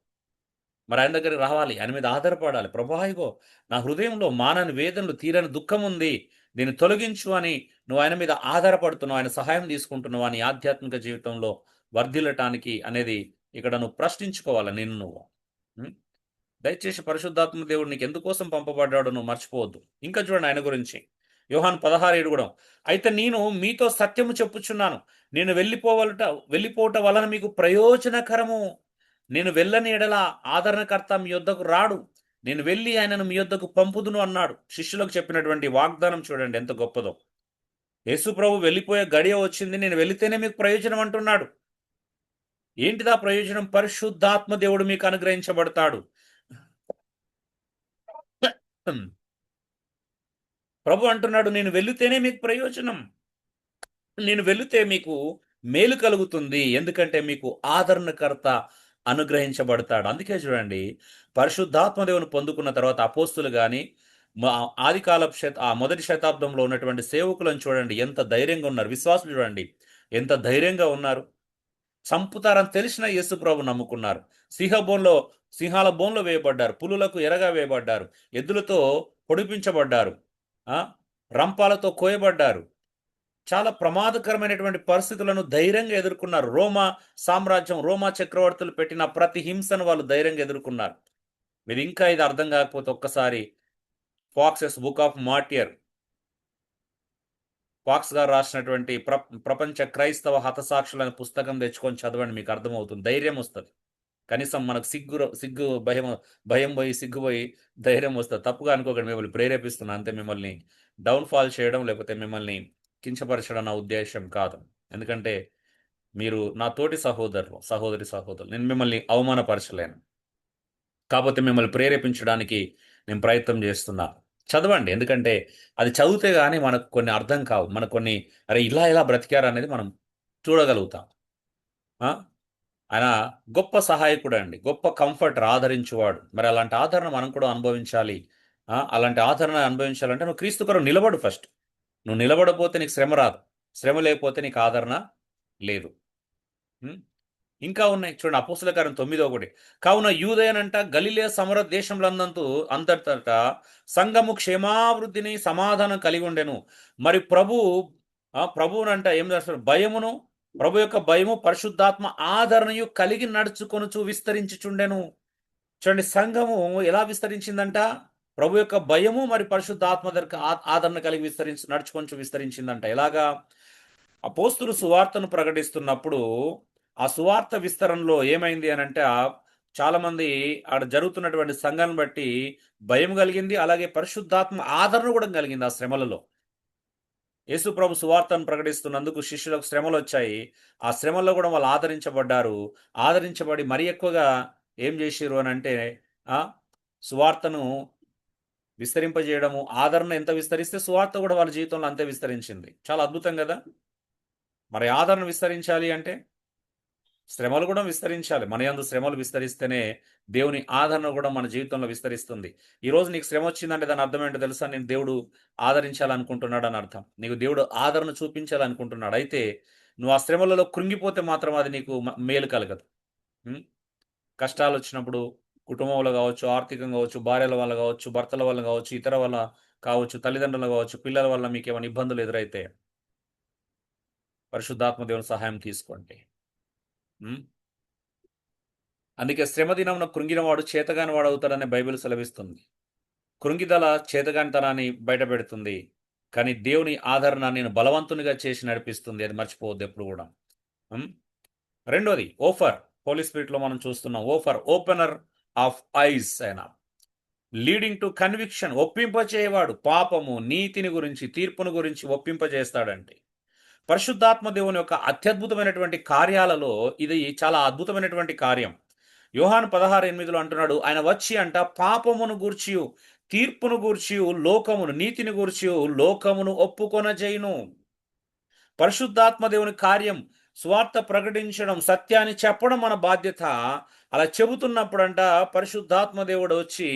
మరి ఆయన దగ్గరికి రావాలి. ఆయన మీద ఆధారపడాలి. ప్రభువా ఇగో నా హృదయంలో మానని వేదనలు, తీరని దుఃఖం ఉంది. దీన్ని తొలగించు అని నువ్వు ఆయన మీద ఆధారపడుతున్నావు. ఆయన సహాయం తీసుకుంటున్నావా నీ ఆధ్యాత్మిక జీవితంలో వర్ధిల్లటానికి అనేది ఇక్కడ నువ్వు ప్రశ్నించుకోవాలి నిన్ను నువ్వు. హ్మ్. దయచేసి పరిశుద్ధాత్మ దేవుడు నీకు ఎందుకోసం పంపబడ్డాడో నువ్వు మర్చిపోవద్దు. ఇంకా చూడండి ఆయన గురించి. యోహాను 16:7 కూడా అయితే నేను మీతో సత్యము చెప్పుచున్నాను. నేను వెళ్ళిపోవట వలన మీకు ప్రయోజనకరము. నేను వెళ్ళని ఎడల ఆదరణకర్త మీ యొద్దకు రాడు. నేను వెళ్ళి ఆయనను మీ యొద్దకు పంపుదును అన్నాడు. శిష్యులకు చెప్పినటువంటి వాగ్దానం చూడండి ఎంత గొప్పదో. యేసు ప్రభు వెళ్ళిపోయే గడియ వచ్చింది. నేను వెళితేనే మీకు ప్రయోజనం అంటున్నాడు. ఏంటిదా ప్రయోజనం? పరిశుద్ధాత్మ దేవుడు మీకు అనుగ్రహించబడతాడు. ప్రభు అంటున్నాడు, నేను వెళితేనే మీకు ప్రయోజనం. నేను వెళితే మీకు మేలు కలుగుతుంది. ఎందుకంటే మీకు ఆదరణకర్త అనుగ్రహించబడతాడు. అందుకే చూడండి, పరిశుద్ధాత్మ దేవుని పొందుకున్న తర్వాత అపోస్తులు గాని, ఆదికాలపు మొదటి శతాబ్దంలో ఉన్నటువంటి సేవకులను చూడండి ఎంత ధైర్యంగా ఉన్నారు. విశ్వాసులు చూడండి ఎంత ధైర్యంగా ఉన్నారు. చంపుతారని తెలిసిన యేసు ప్రభు నమ్ముకున్నారు. సింహాల బోన్లో వేయబడ్డారు. పులులకు ఎరగా వేయబడ్డారు. ఎద్దులతో పొడిపించబడ్డారు. ఆ! రంపాలతో కోయబడ్డారు. చాలా ప్రమాదకరమైనటువంటి పరిస్థితులను ధైర్యంగా ఎదుర్కొన్నారు. రోమా చక్రవర్తులు పెట్టిన ప్రతి హింసను వాళ్ళు ధైర్యంగా ఎదుర్కొన్నారు. మీరు ఇంకా ఇది అర్థం కాకపోతే ఒక్కసారి Foxe's book of martyr Foxe గారు రాసినటువంటి ప్రపంచ క్రైస్తవ హతసాక్షులు అనే పుస్తకం తెచ్చుకొని చదవండి, మీకు అర్థమవుతుంది. ధైర్యం వస్తుంది. కనీసం మనకు సిగ్గు భయం పోయి సిగ్గు పోయి ధైర్యం వస్తుంది. తప్పుగా అనుకోకండి, మిమ్మల్ని ప్రేరేపిస్తున్నా అంతే. మిమ్మల్ని డౌన్ఫాల్ చేయడం లేకపోతే మిమ్మల్ని కించపరచడం నా ఉద్దేశం కాదు. ఎందుకంటే మీరు నా తోటి సహోదరి సహోదరులు. నేను మిమ్మల్ని అవమానపరచలేను. కాకపోతే మిమ్మల్ని ప్రేరేపించడానికి నేను ప్రయత్నం చేస్తున్నా. చదవండి. ఎందుకంటే అది చదివితే గాని మనకు కొన్ని అర్థం కావు. మనకు కొన్ని అరే ఇలా బ్రతికారు అనేది మనం చూడగలుగుతాం. ఆ! ఆయన గొప్ప సహాయకుడండి. గొప్ప కంఫర్టర్, ఆదరించువాడు. మరి అలాంటి ఆదరణ మనం కూడా అనుభవించాలి. అలాంటి ఆదరణ అనుభవించాలంటే నువ్వు క్రీస్తు కొరకు నిలబడు ఫస్ట్. నువ్వు నిలబడపోతే నీకు శ్రమ రాదు. శ్రమ లేకపోతే నీకు ఆదరణ లేదు. హ్మ్. ఇంకా ఉన్నాయి చూడండి, అపోస్తల కార్యం 9:1 కావున యూదయనంట గలిలయ సమర దేశములందంతు అంతటా సంఘము క్షేమాభివృద్ధిని సమాధానం కలిగి ఉండెను. మరి ప్రభువునంట ఏం చేస్తారు? భయమును ప్రభు యొక్క భయము పరిశుద్ధాత్మ ఆదరణయు కలిగి నడుచుకొనుచు విస్తరించుచుండెను. చూడండి, సంఘము ఎలా విస్తరించిందంట? ప్రభు యొక్క భయము మరి పరిశుద్ధాత్మ దగ్గర ఆదరణ కలిగి నడుచుకొంచు విస్తరించిందంట. ఎలాగా? అపోస్తులు సువార్తను ప్రకటిస్తున్నప్పుడు ఆ సువార్త విస్తరణలో ఏమైంది అని అంటే, చాలా మంది ఆడ జరుగుతున్నటువంటి సంఘాన్ని బట్టి భయం కలిగింది. అలాగే పరిశుద్ధాత్మ ఆదరణ కూడా కలిగింది ఆ శ్రమలలో. యేసు ప్రభు సువార్తను ప్రకటిస్తున్నందుకు శిష్యులకు శ్రమలు వచ్చాయి. ఆ శ్రమల్లో కూడా వాళ్ళు ఆదరించబడ్డారు. ఆదరించబడి మరి ఎక్కువగా ఏం చేసిర్రు అని అంటే, ఆ సువార్తను విస్తరింపజేయడము, ఆదరణ ఎంత విస్తరిస్తే సువార్త కూడా వాళ్ళ జీవితంలో అంతే విస్తరించింది. చాలా అద్భుతం కదా! మరి ఆదరణ విస్తరించాలి అంటే శ్రమలు కూడా విస్తరించాలి. మన యందు శ్రమలు విస్తరిస్తేనే దేవుని ఆదరణ కూడా మన జీవితంలో విస్తరిస్తుంది. ఈరోజు నీకు శ్రమ వచ్చిందంటే దాని అర్థం ఏంటో తెలుసా? నేను దేవుడు ఆదరించాలనుకుంటున్నాడు అని అర్థం. నీకు దేవుడు ఆదరణ చూపించాలనుకుంటున్నాడు. అయితే నువ్వు ఆ శ్రమలలో కృంగిపోతే మాత్రం అది నీకు మేలు కలగదు. హ్మ్. కష్టాలొచ్చినప్పుడు కుటుంబంలో కావచ్చు, ఆర్థికంగా కావచ్చు, భార్యల వల్ల కావచ్చు, భర్తల వల్ల కావచ్చు, ఇతర వల్ల కావచ్చు, తల్లిదండ్రులు కావచ్చు, పిల్లల వల్ల మీకేమైనా ఇబ్బందులు ఎదురైతే పరిశుద్ధాత్మ దేవుని సహాయం తీసుకోండి. హ్మ్. అందుకే శ్రమ దినమున కృంగినవాడు చేతగాని వాడవుతాడని బైబిల్ సెలవిస్తుంది. కృంగిదల చేతగానితనాన్ని బయటపెడుతుంది. కానీ దేవుని ఆదరణ నేను బలవంతునిగా చేసి నడిపిస్తుంది. అది మర్చిపోవద్దు ఎప్పుడు కూడా. హ్మ్. రెండోది ఓఫర్. హోలీ స్పిరిట్‌లో మనం చూస్తున్నాం. ఓఫర్, ఓపెనర్ ఆఫ్ ఐస్ ఆయన. లీడింగ్ టు కన్విక్షన్, ఒప్పింపచేయవాడు. పాపము, నీతిని గురించి, తీర్పును గురించి ఒప్పింపజేస్తాడండి. పరిశుద్ధాత్మ దేవుని యొక్క అత్యద్భుతమైనటువంటి కార్యాలలో ఇది చాలా అద్భుతమైనటువంటి కార్యం. యోహాను 16:8 అంటున్నాడు, ఆయన వచ్చి అంట పాపమును గూర్చియు, తీర్పును గూర్చియు, లోకమును, నీతిని గూర్చియు లోకమును ఒప్పుకొనజేయును. పరిశుద్ధాత్మ దేవుని కార్యం స్వార్థ ప్రకటించడం, సత్యాన్ని చెప్పడం మన బాధ్యత. అలా చెబుతున్నప్పుడంట పరిశుద్ధాత్మ దేవుడు వచ్చి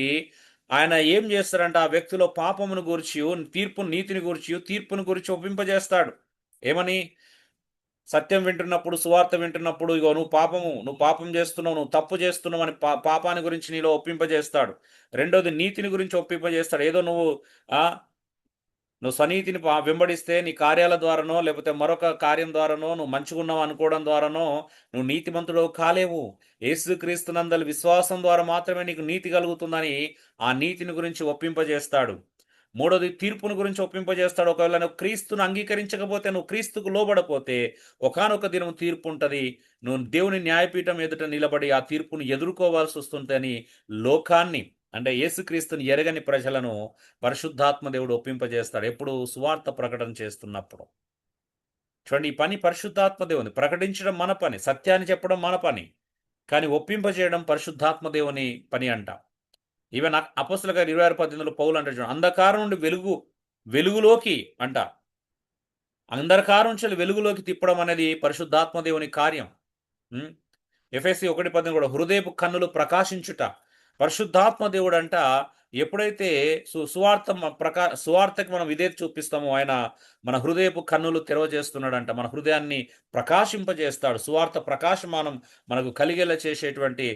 ఆయన ఏం చేస్తాడంట, ఆ వ్యక్తిలో పాపమును గూర్చియు, నీతిని గూర్చియు, తీర్పును గురించి ఒప్పింపజేస్తాడు. ఏమని? సత్యం వింటున్నప్పుడు, సువార్త వింటున్నప్పుడు, ఇగో నువ్వు పాపం చేస్తున్నావు, నువ్వు తప్పు చేస్తున్నావు అని పాపాన్ని గురించి నీలో ఒప్పింపజేస్తాడు. రెండోది నీతిని గురించి ఒప్పింపజేస్తాడు. ఏదో ఆ నువ్వు స్వనీతిని వెంబడిస్తే నీ కార్యాల ద్వారానో లేకపోతే మరొక కార్యం ద్వారానో నువ్వు మంచిగున్నావు అనుకోవడం ద్వారానో నువ్వు నీతిమంతుడు కాలేవు. యేసుక్రీస్తునందలి విశ్వాసం ద్వారా మాత్రమే నీకు నీతి కలుగుతుందని ఆ నీతిని గురించి ఒప్పింపజేస్తాడు. మూడోది తీర్పును గురించి ఒప్పింపజేస్తాడు. ఒకవేళ నువ్వు క్రీస్తును అంగీకరించకపోతే, నువ్వు క్రీస్తుకు లోబడపోతే ఒకానొక దినం తీర్పు ఉంటుంది. నువ్వు దేవుని న్యాయపీఠం ఎదుట నిలబడి ఆ తీర్పును ఎదుర్కోవాల్సి వస్తుందని లోకాన్ని, అంటే యేసుక్రీస్తుని ఎరగని ప్రజలను పరిశుద్ధాత్మ దేవుడు ఒప్పింపజేస్తాడు. ఎప్పుడు? సువార్త ప్రకటన చేస్తున్నప్పుడు. చూడండి, ఈ పని పరిశుద్ధాత్మ దేవుని. ప్రకటించడం మన పని, సత్యాన్ని చెప్పడం మన పని, కానీ ఒప్పింపజేయడం పరిశుద్ధాత్మ దేవుని పని అంట. ఈవెన్ అపోస్తలుల కార్యాలు 26:18 పౌలు అంటాడు చూడండి, అంధకారం నుండి వెలుగులోకి అంట. అంధకారం నుంచి వెలుగులోకి తిప్పడం అనేది పరిశుద్ధాత్మ దేవుని కార్యం. ఎఫెసీ 1:10 కూడా హృదయపు కన్నులు ప్రకాశించుట. పరిశుద్ధాత్మ దేవుడు అంట ఎప్పుడైతే సువార్తకి మనం విధేయత చూపిస్తామో ఆయన మన హృదయపు కన్నులు తెరవజేస్తున్నాడంట. మన హృదయాన్ని ప్రకాశింపజేస్తాడు. సువార్త ప్రకాశమానం మనకు కలిగేలా చేసేటువంటి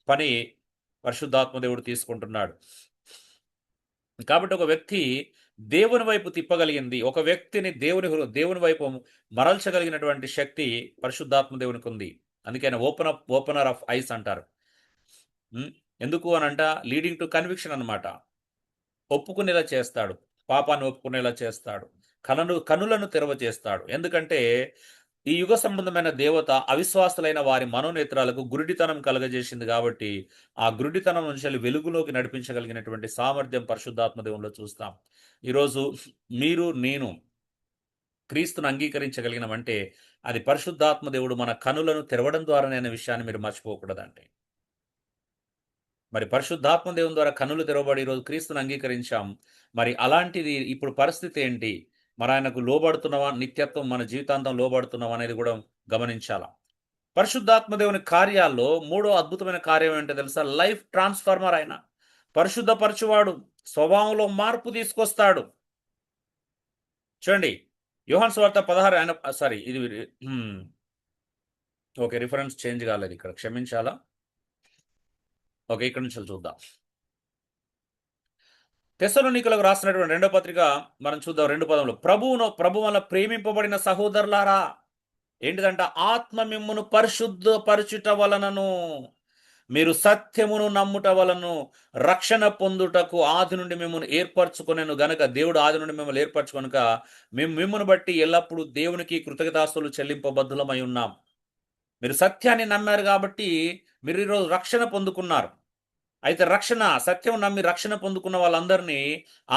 పని పరిశుద్ధాత్మ దేవుడు తీసుకుంటున్నాడు. కాబట్టి ఒక వ్యక్తి దేవుని వైపు తిప్పగలిగింది, ఒక వ్యక్తిని దేవుని వైపు మరల్చగలిగినటువంటి శక్తి పరిశుద్ధాత్మ దేవునికి ఉంది. అందుకే ఆయన ఓపెనర్ ఆఫ్ ఐస్ అంటారు. ఎందుకు అనంట లీడింగ్ టు కన్విక్షన్ అన్నమాట. ఒప్పుకునేలా చేస్తాడు, పాపాన్ని ఒప్పుకునేలా చేస్తాడు, కనులను తెరవచేస్తాడు. ఎందుకంటే ఈ యుగ సంబంధమైన దేవత అవిశ్వాసులైన వారి మనోనేత్రాలకు గురుడితనం కలగజేసింది కాబట్టి ఆ గురుడితనం నుంచి వెలుగులోకి నడిపించగలిగినటువంటి సామర్థ్యం పరిశుద్ధాత్మ దేవునిలో చూస్తాం. ఈరోజు మీరు నేను క్రీస్తును అంగీకరించగలిగినమంటే అది పరిశుద్ధాత్మ దేవుడు మన కనులను తెరవడం ద్వారానే అనే విషయాన్ని మీరు మర్చిపోకూడదండి. మరి పరిశుద్ధాత్మ దేవుని ద్వారా కన్నులు తెరవబడి ఈరోజు క్రీస్తును అంగీకరించాం. మరి అలాంటిది ఇప్పుడు పరిస్థితి ఏంటి? మరి ఆయనకు లోబడుతున్నావా? నిత్యత్వం మన జీవితాంతం లోబడుతున్నావా అనేది కూడా గమనించాల. పరిశుద్ధాత్మ దేవుని కార్యాల్లో మూడో అద్భుతమైన కార్యం ఏంటో తెలుసా? లైఫ్ ట్రాన్స్ఫార్మర్ ఆయన. పరిశుద్ధపరచువాడు, స్వభావంలో మార్పు తీసుకొస్తాడు. చూడండి, యోహాను సువార్త 16 ఆయన సారీ ఇది ఓకే, రిఫరెన్స్ చేంజ్ కాలేదు ఇక్కడ, క్షమించాలా. ఓకే, ఇక్కడ నుంచి చూద్దాం. తెస్సలోనికలకు రాసినటువంటి రెండో పత్రిక మనం చూద్దాం. 2 పదములు, ప్రభు వల్ల ప్రేమింపబడిన సహోదరులారా. ఏంటిదంట? ఆత్మ మిమ్మును పరిశుద్ధపరచుట వలనను మీరు సత్యమును నమ్ముట వలను రక్షణ పొందుటకు ఆది నుండి మిమ్మల్ని ఏర్పరచుకొనెను గనక, దేవుడు ఆది నుండి మిమ్మల్ని ఏర్పరచుకొనక మేము మిమ్మల్ని బట్టి ఎల్లప్పుడూ దేవునికి కృతజ్ఞతాస్తులు చెల్లింపబద్ధులమై ఉన్నాం. మీరు సత్యాన్ని నమ్మారు కాబట్టి మీరు ఈరోజు రక్షణ పొందుకున్నారు. అయితే సత్యం నమ్మి రక్షణ పొందుకున్న వాళ్ళందరినీ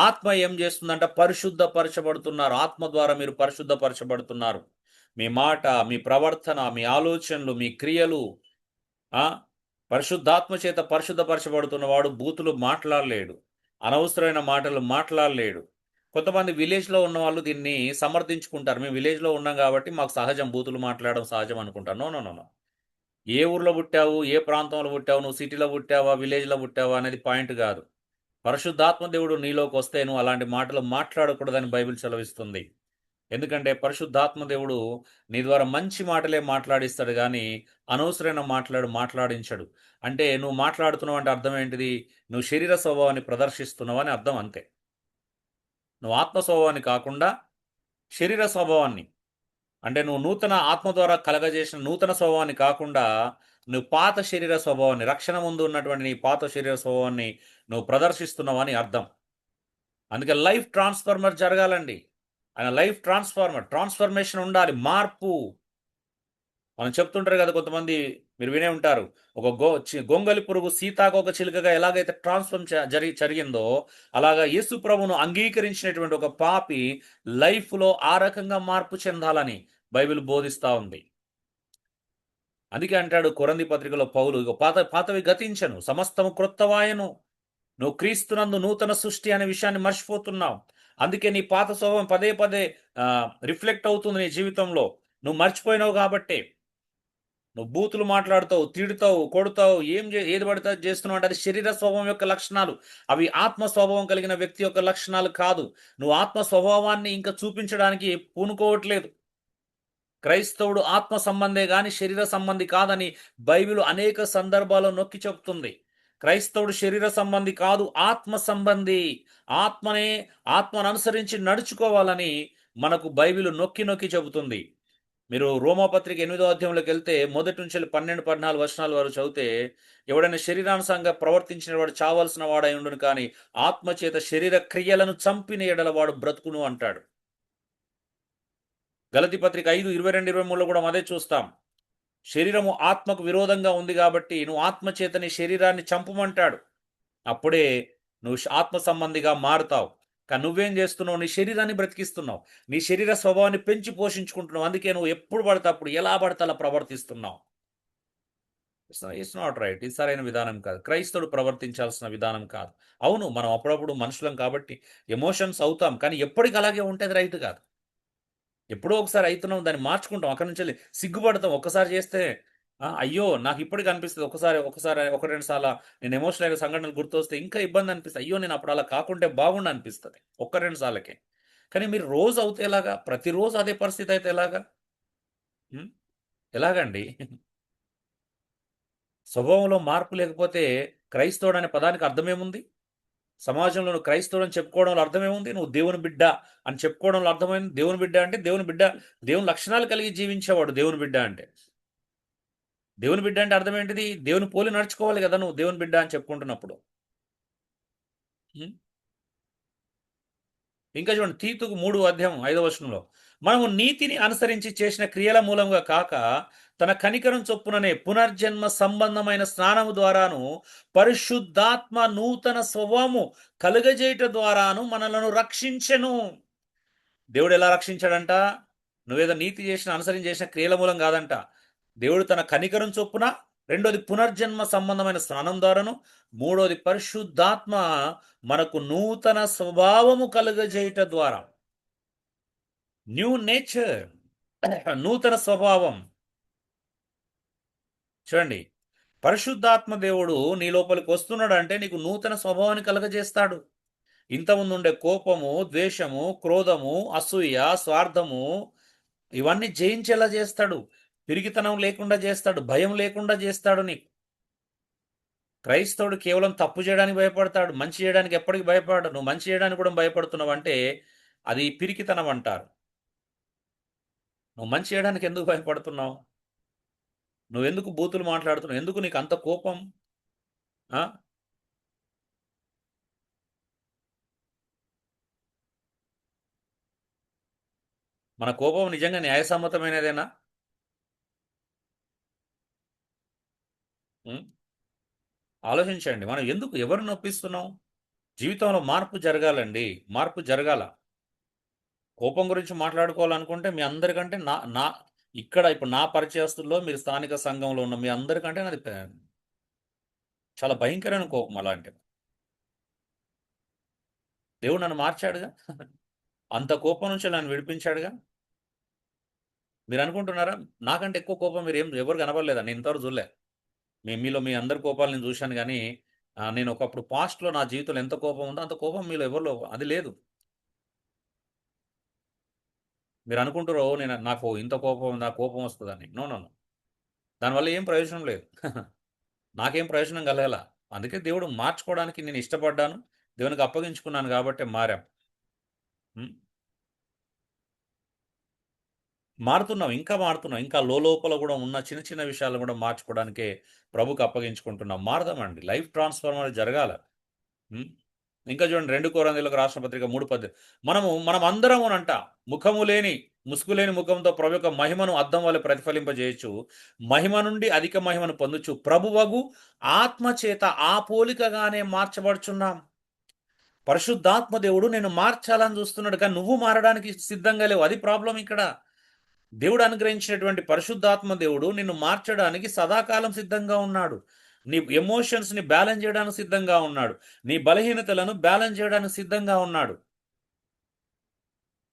ఆత్మ ఏం చేస్తుందంట? పరిశుద్ధపరచబడుతున్నారు. ఆత్మ ద్వారా మీరు పరిశుద్ధపరచబడుతున్నారు. మీ మాట, మీ ప్రవర్తన, మీ ఆలోచనలు, మీ క్రియలు ఆ పరిశుద్ధాత్మ చేత పరిశుద్ధపరచబడుతున్నవాడు బూతులు మాట్లాడలేడు. అనవసరమైన మాటలు మాట్లాడలేడు. కొంతమంది విలేజ్‌లో ఉన్నవాళ్ళు దీన్ని సమర్థించుకుంటారు. మేము విలేజ్‌లో ఉన్నాం కాబట్టి మాకు సహజం బూతులు మాట్లాడడం సహజం అనుకుంటారు. No, no, no, no. ఏ ఊర్లో పుట్టావు? ఏ ప్రాంతంలో పుట్టావు? నువ్వు సిటీలో పుట్టావా? విలేజ్‌లో పుట్టావా? అనేది పాయింట్ కాదు. పరిశుద్ధాత్మ దేవుడు నీలోకొస్తే నువ్వు అలాంటి మాటలు మాట్లాడకూడదని బైబిల్ సెలవిస్తుంది. ఎందుకంటే పరిశుద్ధాత్మ దేవుడు నీ ద్వారా మంచి మాటలే మాట్లాడిస్తాడు గానీ, అనవసరమైన మాట్లాడించడు. అంటే నువ్వు మాట్లాడుతున్నావు అంటే అర్థం ఏంటిది? నువ్వు శరీర స్వభావాన్ని ప్రదర్శిస్తున్నావు అని అర్థం అంతే. నువ్వు ఆత్మ స్వభావాన్ని కాకుండా శరీర స్వభావాన్ని, అంటే నువ్వు నూతన ఆత్మ ద్వారా కలగజేసిన నూతన స్వభావాన్ని కాకుండా, నువ్వు పాత శరీర స్వభావాన్ని, రక్షణ ముందు ఉన్నటువంటి నీ పాత శరీర స్వభావాన్ని నువ్వు ప్రదర్శిస్తున్నావని అర్థం. అందుకే లైఫ్ ట్రాన్స్‌ఫర్మర్ జరగాలండి. ఆయన లైఫ్ ట్రాన్స్‌ఫర్మేషన్ ఉండాలి. మార్పు. మనం చెప్తుంటారు కదా! కొంతమంది మీరు వినే ఉంటారు. ఒక గొంగలి పురుగు సీతాకోక చిలుకగా ఎలాగైతే ట్రాన్స్‌ఫార్మ్ జరిగిందో, అలాగా యేసు ప్రభువును అంగీకరించినటువంటి ఒక పాపి లైఫ్‌లో ఆ రకంగా మార్పు చెందాలని బైబిల్ బోధిస్తా ఉంది. అందుకే అంటాడు కొరింథీ పత్రికలో పౌలు, ఇగో పాతవి గతించెను, సమస్తము క్రొత్తవాయెను. నువ్వు క్రీస్తునందు నూతన సృష్టి అనే విషయాన్ని మర్చిపోతున్నావు. అందుకే నీ పాత స్వభావం పదే పదే రిఫ్లెక్ట్ అవుతుంది నీ జీవితంలో. నువ్వు మర్చిపోయినావు కాబట్టే. నువ్వు బూతులు మాట్లాడుతావు, తిడతావు, కొడతావు, ఏది పడితే అది చేస్తున్నావు అంటే అది శరీర స్వభావం యొక్క లక్షణాలు. అవి ఆత్మ స్వభావం కలిగిన వ్యక్తి యొక్క లక్షణాలు కాదు. నువ్వు ఆత్మ స్వభావాన్ని ఇంకా చూపించడానికి పూనుకోవట్లేదు. క్రైస్తవుడు ఆత్మ సంబంధే గాని శరీర సంబంధి కాదని బైబిల్ అనేక సందర్భాల్లో నొక్కి చెప్తుంది. క్రైస్తవుడు శరీర సంబంధి కాదు, ఆత్మ సంబంధి. ఆత్మనే ఆత్మను అనుసరించి నడుచుకోవాలని మనకు బైబిల్ నొక్కి నొక్కి చెబుతుంది. మీరు రోమాపత్రిక 8వ అధ్యాయంలోకి వెళ్తే మొదటి నుంచి 12, 14 వచనాల వరకు చదివితే, ఎవడైనా శరీరానుసారంగా ప్రవర్తించిన వాడు చావాల్సిన వాడై ఉండును కానీ ఆత్మచేత శరీర క్రియలను చంపిన ఎడల వాడు బ్రతుకును అంటాడు. గలతీ పత్రిక 5, 22, 23లో కూడా అదే చూస్తాం. శరీరము ఆత్మకు విరోధంగా ఉంది కాబట్టి నువ్వు ఆత్మ చేత నీ శరీరాన్ని చంపమంటాడు. అప్పుడే నువ్వు ఆత్మ సంబంధిగా మారుతావు. కానీ నువ్వేం చేస్తున్నావు? నీ శరీరాన్ని బ్రతికిస్తున్నావు. నీ శరీర స్వభావాన్ని పెంచి పోషించుకుంటున్నావు. అందుకే నువ్వు ఎప్పుడు పడితే అప్పుడు ఎలా పడితే అలా ప్రవర్తిస్తున్నావు. It's not right. ఇది సరైన విధానం కాదు. క్రైస్తవుడు ప్రవర్తించాల్సిన విధానం కాదు. అవును, మనం అప్పుడప్పుడు మనుషులం కాబట్టి ఎమోషన్స్ అవుతాం. కానీ ఎప్పటికి అలాగే ఉంటే అది రైట్ కాదు. ఎప్పుడో ఒకసారి అయితున్నాం, దాన్ని మార్చుకుంటాం. అక్కడి నుంచెల్లి సిగ్గుపడతాం. ఒక్కసారి చేస్తే అయ్యో! నాకు ఇప్పటికి అనిపిస్తది. ఒకసారి 2 సార్ల నేను ఎమోషనల్ అయిన సంఘటనలు గుర్తొస్తే ఇంకా ఇబ్బంది అనిపిస్తది. అయ్యో! నేను అప్పుడు అలా కాకుంటే బాగుండు అనిపిస్తది. 2 సార్లకే. కానీ మీరు రోజు అవుతే ఎలాగా? ప్రతిరోజు అదే పరిస్థితి అయితే ఎలాగా? హ్మ్. ఎలాగండి? స్వభావంలో మార్పు లేకపోతే క్రైస్తవుడు అనే పదానికి అర్థమేముంది? సమాజంలో నువ్వు క్రైస్తవుడని చెప్పుకోవడంలో అర్థమేముంది? నువ్వు దేవుని బిడ్డ అని చెప్పుకోవడంలో అర్థమైంది. దేవుని బిడ్డ అంటే దేవుని బిడ్డ, దేవుని లక్షణాలు కలిగి జీవించేవాడు దేవుని బిడ్డ అంటే. దేవుని బిడ్డ అంటే అర్థం ఏంటిది? దేవుని పోలి నడుచుకోవాలి గదా! నువ్వు దేవుని బిడ్డ అని చెప్పుకుంటున్నప్పుడు. హ్మ్. ఇంకా చూడండి తీతుకు 3 అధ్యాయం 5వ వచనంలో. మనము నీతిని అనుసరించి చేసిన క్రియల మూలంగా కాక, తన కనికరం చొప్పుననే పునర్జన్మ సంబంధమైన స్నానము ద్వారాను, పరిశుద్ధాత్మ నూతన స్వభావము కలుగజేయుట ద్వారాను మనలను రక్షించెను. దేవుడు ఎలా రక్షించాడంట? నువ్వేదో నీతి చేసిన, అనుసరించి చేసిన క్రియల మూలం కాదంట. దేవుడు తన కనికరం చొప్పున, రెండోది పునర్జన్మ సంబంధమైన స్నానం ద్వారాను, మూడోది పరిశుద్ధాత్మ మనకు నూతన స్వభావము కలుగజేయుట ద్వారా. న్యూ నేచర్, నూతన స్వభావం. చూడండి, పరిశుద్ధాత్మ దేవుడు నీ లోపలికి వస్తున్నాడంటే నీకు నూతన స్వభావాన్ని కలుగజేస్తాడు. ఇంతకుముందుండే కోపము, ద్వేషము, క్రోధము, అసూయ, స్వార్థము ఇవన్నీ జయించేలా చేస్తాడు. పిరికితనం లేకుండా చేస్తాడు. భయం లేకుండా చేస్తాడు నీకు. క్రైస్తవుడు కేవలం తప్పు చేయడానికి భయపడతాడు. మంచి చేయడానికి ఎప్పటికి భయపడడు. నువ్వు మంచి చేయడానికి కూడా భయపడుతున్నావంటే అది పిరికితనం అంటారు. నువ్వు మంచి చేయడానికి ఎందుకు భయపడుతున్నావు? నువ్వెందుకు బూతులు మాట్లాడుతున్నావు? ఎందుకు నీకు అంత కోపం? ఆ? మన కోపం నిజంగా న్యాయసమ్మతమైనదేనా? ఉం? ఆలోచించండి. మనం ఎందుకు ఎవరిని నొప్పిస్తున్నాం? జీవితంలో మార్పు జరగాలండి. మార్పు జరగాల. కోపం గురించి మాట్లాడుకోవాలనుకుంటే మీ అందరికంటే నా నా ఇక్కడ ఇప్పుడు నా పరిచయస్తుల్లో మీరు స్థానిక సంఘంలో ఉన్న మీ అందరికంటే నాది చాలా భయంకరమైన కోపం అలాంటిది. దేవుడు నన్ను మార్చాడుగా. అంత కోపం నుంచి నన్ను విడిపించాడుగా. మీరు అనుకుంటున్నారా నాకంటే ఎక్కువ కోపం మీరు ఎవరు కనబడలేదా? నేను ఇంతవరకు చూడలే. మీలో మీ అందరి కోపాలు నేను చూశాను కానీ నేను ఒకప్పుడు పాస్ట్‌లో నా జీవితంలో ఎంత కోపం ఉందో అంత కోపం మీలో ఎవరిలో అది లేదు. మీరు అనుకుంటారు ఓహ్! నాకు ఇంత కోపం ఉందా? కోపం వస్తదని. నో. నో. నో. దానివల్ల ఏం ప్రయోజనం లేదు. నాకేం ప్రయోజనం కలగల. అందుకే దేవుడు మార్చుకోవడానికి నేను ఇష్టపడ్డాను. దేవునికి అప్పగించుకున్నాను గాబట్టే మారాం. హ్మ్. మారుతున్నాం. ఇంకా మారుతున్నాం. ఇంకా లోలోపల గూడా ఉన్న చిన్న చిన్న విషయాలను గూడా మార్చుకోవడానికే ప్రభువుకి అప్పగించుకుంటున్నాం. మారదామండి. లైఫ్ ట్రాన్స్‌ఫార్మ్ అనేది జరగాల. హ్మ్. ఇంకా చూడండి 2 కొరింథీయులకు రాసిన పత్రిక 3:10 మనమందరమునంట ముఖము లేని, ముసుకు లేని ముఖంతో ప్రభు యొక్క మహిమను అద్దం వలె ప్రతిఫలింపజేయొచ్చు. మహిమ నుండి అధిక మహిమను పొందుచు ప్రభువగు ఆత్మ చేత ఆ పోలికగానే మార్చబడుచున్నాం. పరిశుద్ధాత్మ దేవుడు నిన్ను మార్చాలని చూస్తున్నాడు. కానీ నువ్వు మారడానికి సిద్ధంగా లేవు. అది ప్రాబ్లమ్ ఇక్కడ. దేవుడు అనుగ్రహించినటువంటి పరిశుద్ధాత్మ దేవుడు నిన్ను మార్చడానికి సదాకాలం సిద్ధంగా ఉన్నాడు. నీ ఎమోషన్స్‌ని బ్యాలెన్స్ చేయడానికి సిద్ధంగా ఉన్నాడు. నీ బలహీనతలను బ్యాలెన్స్ చేయడానికి సిద్ధంగా ఉన్నాడు.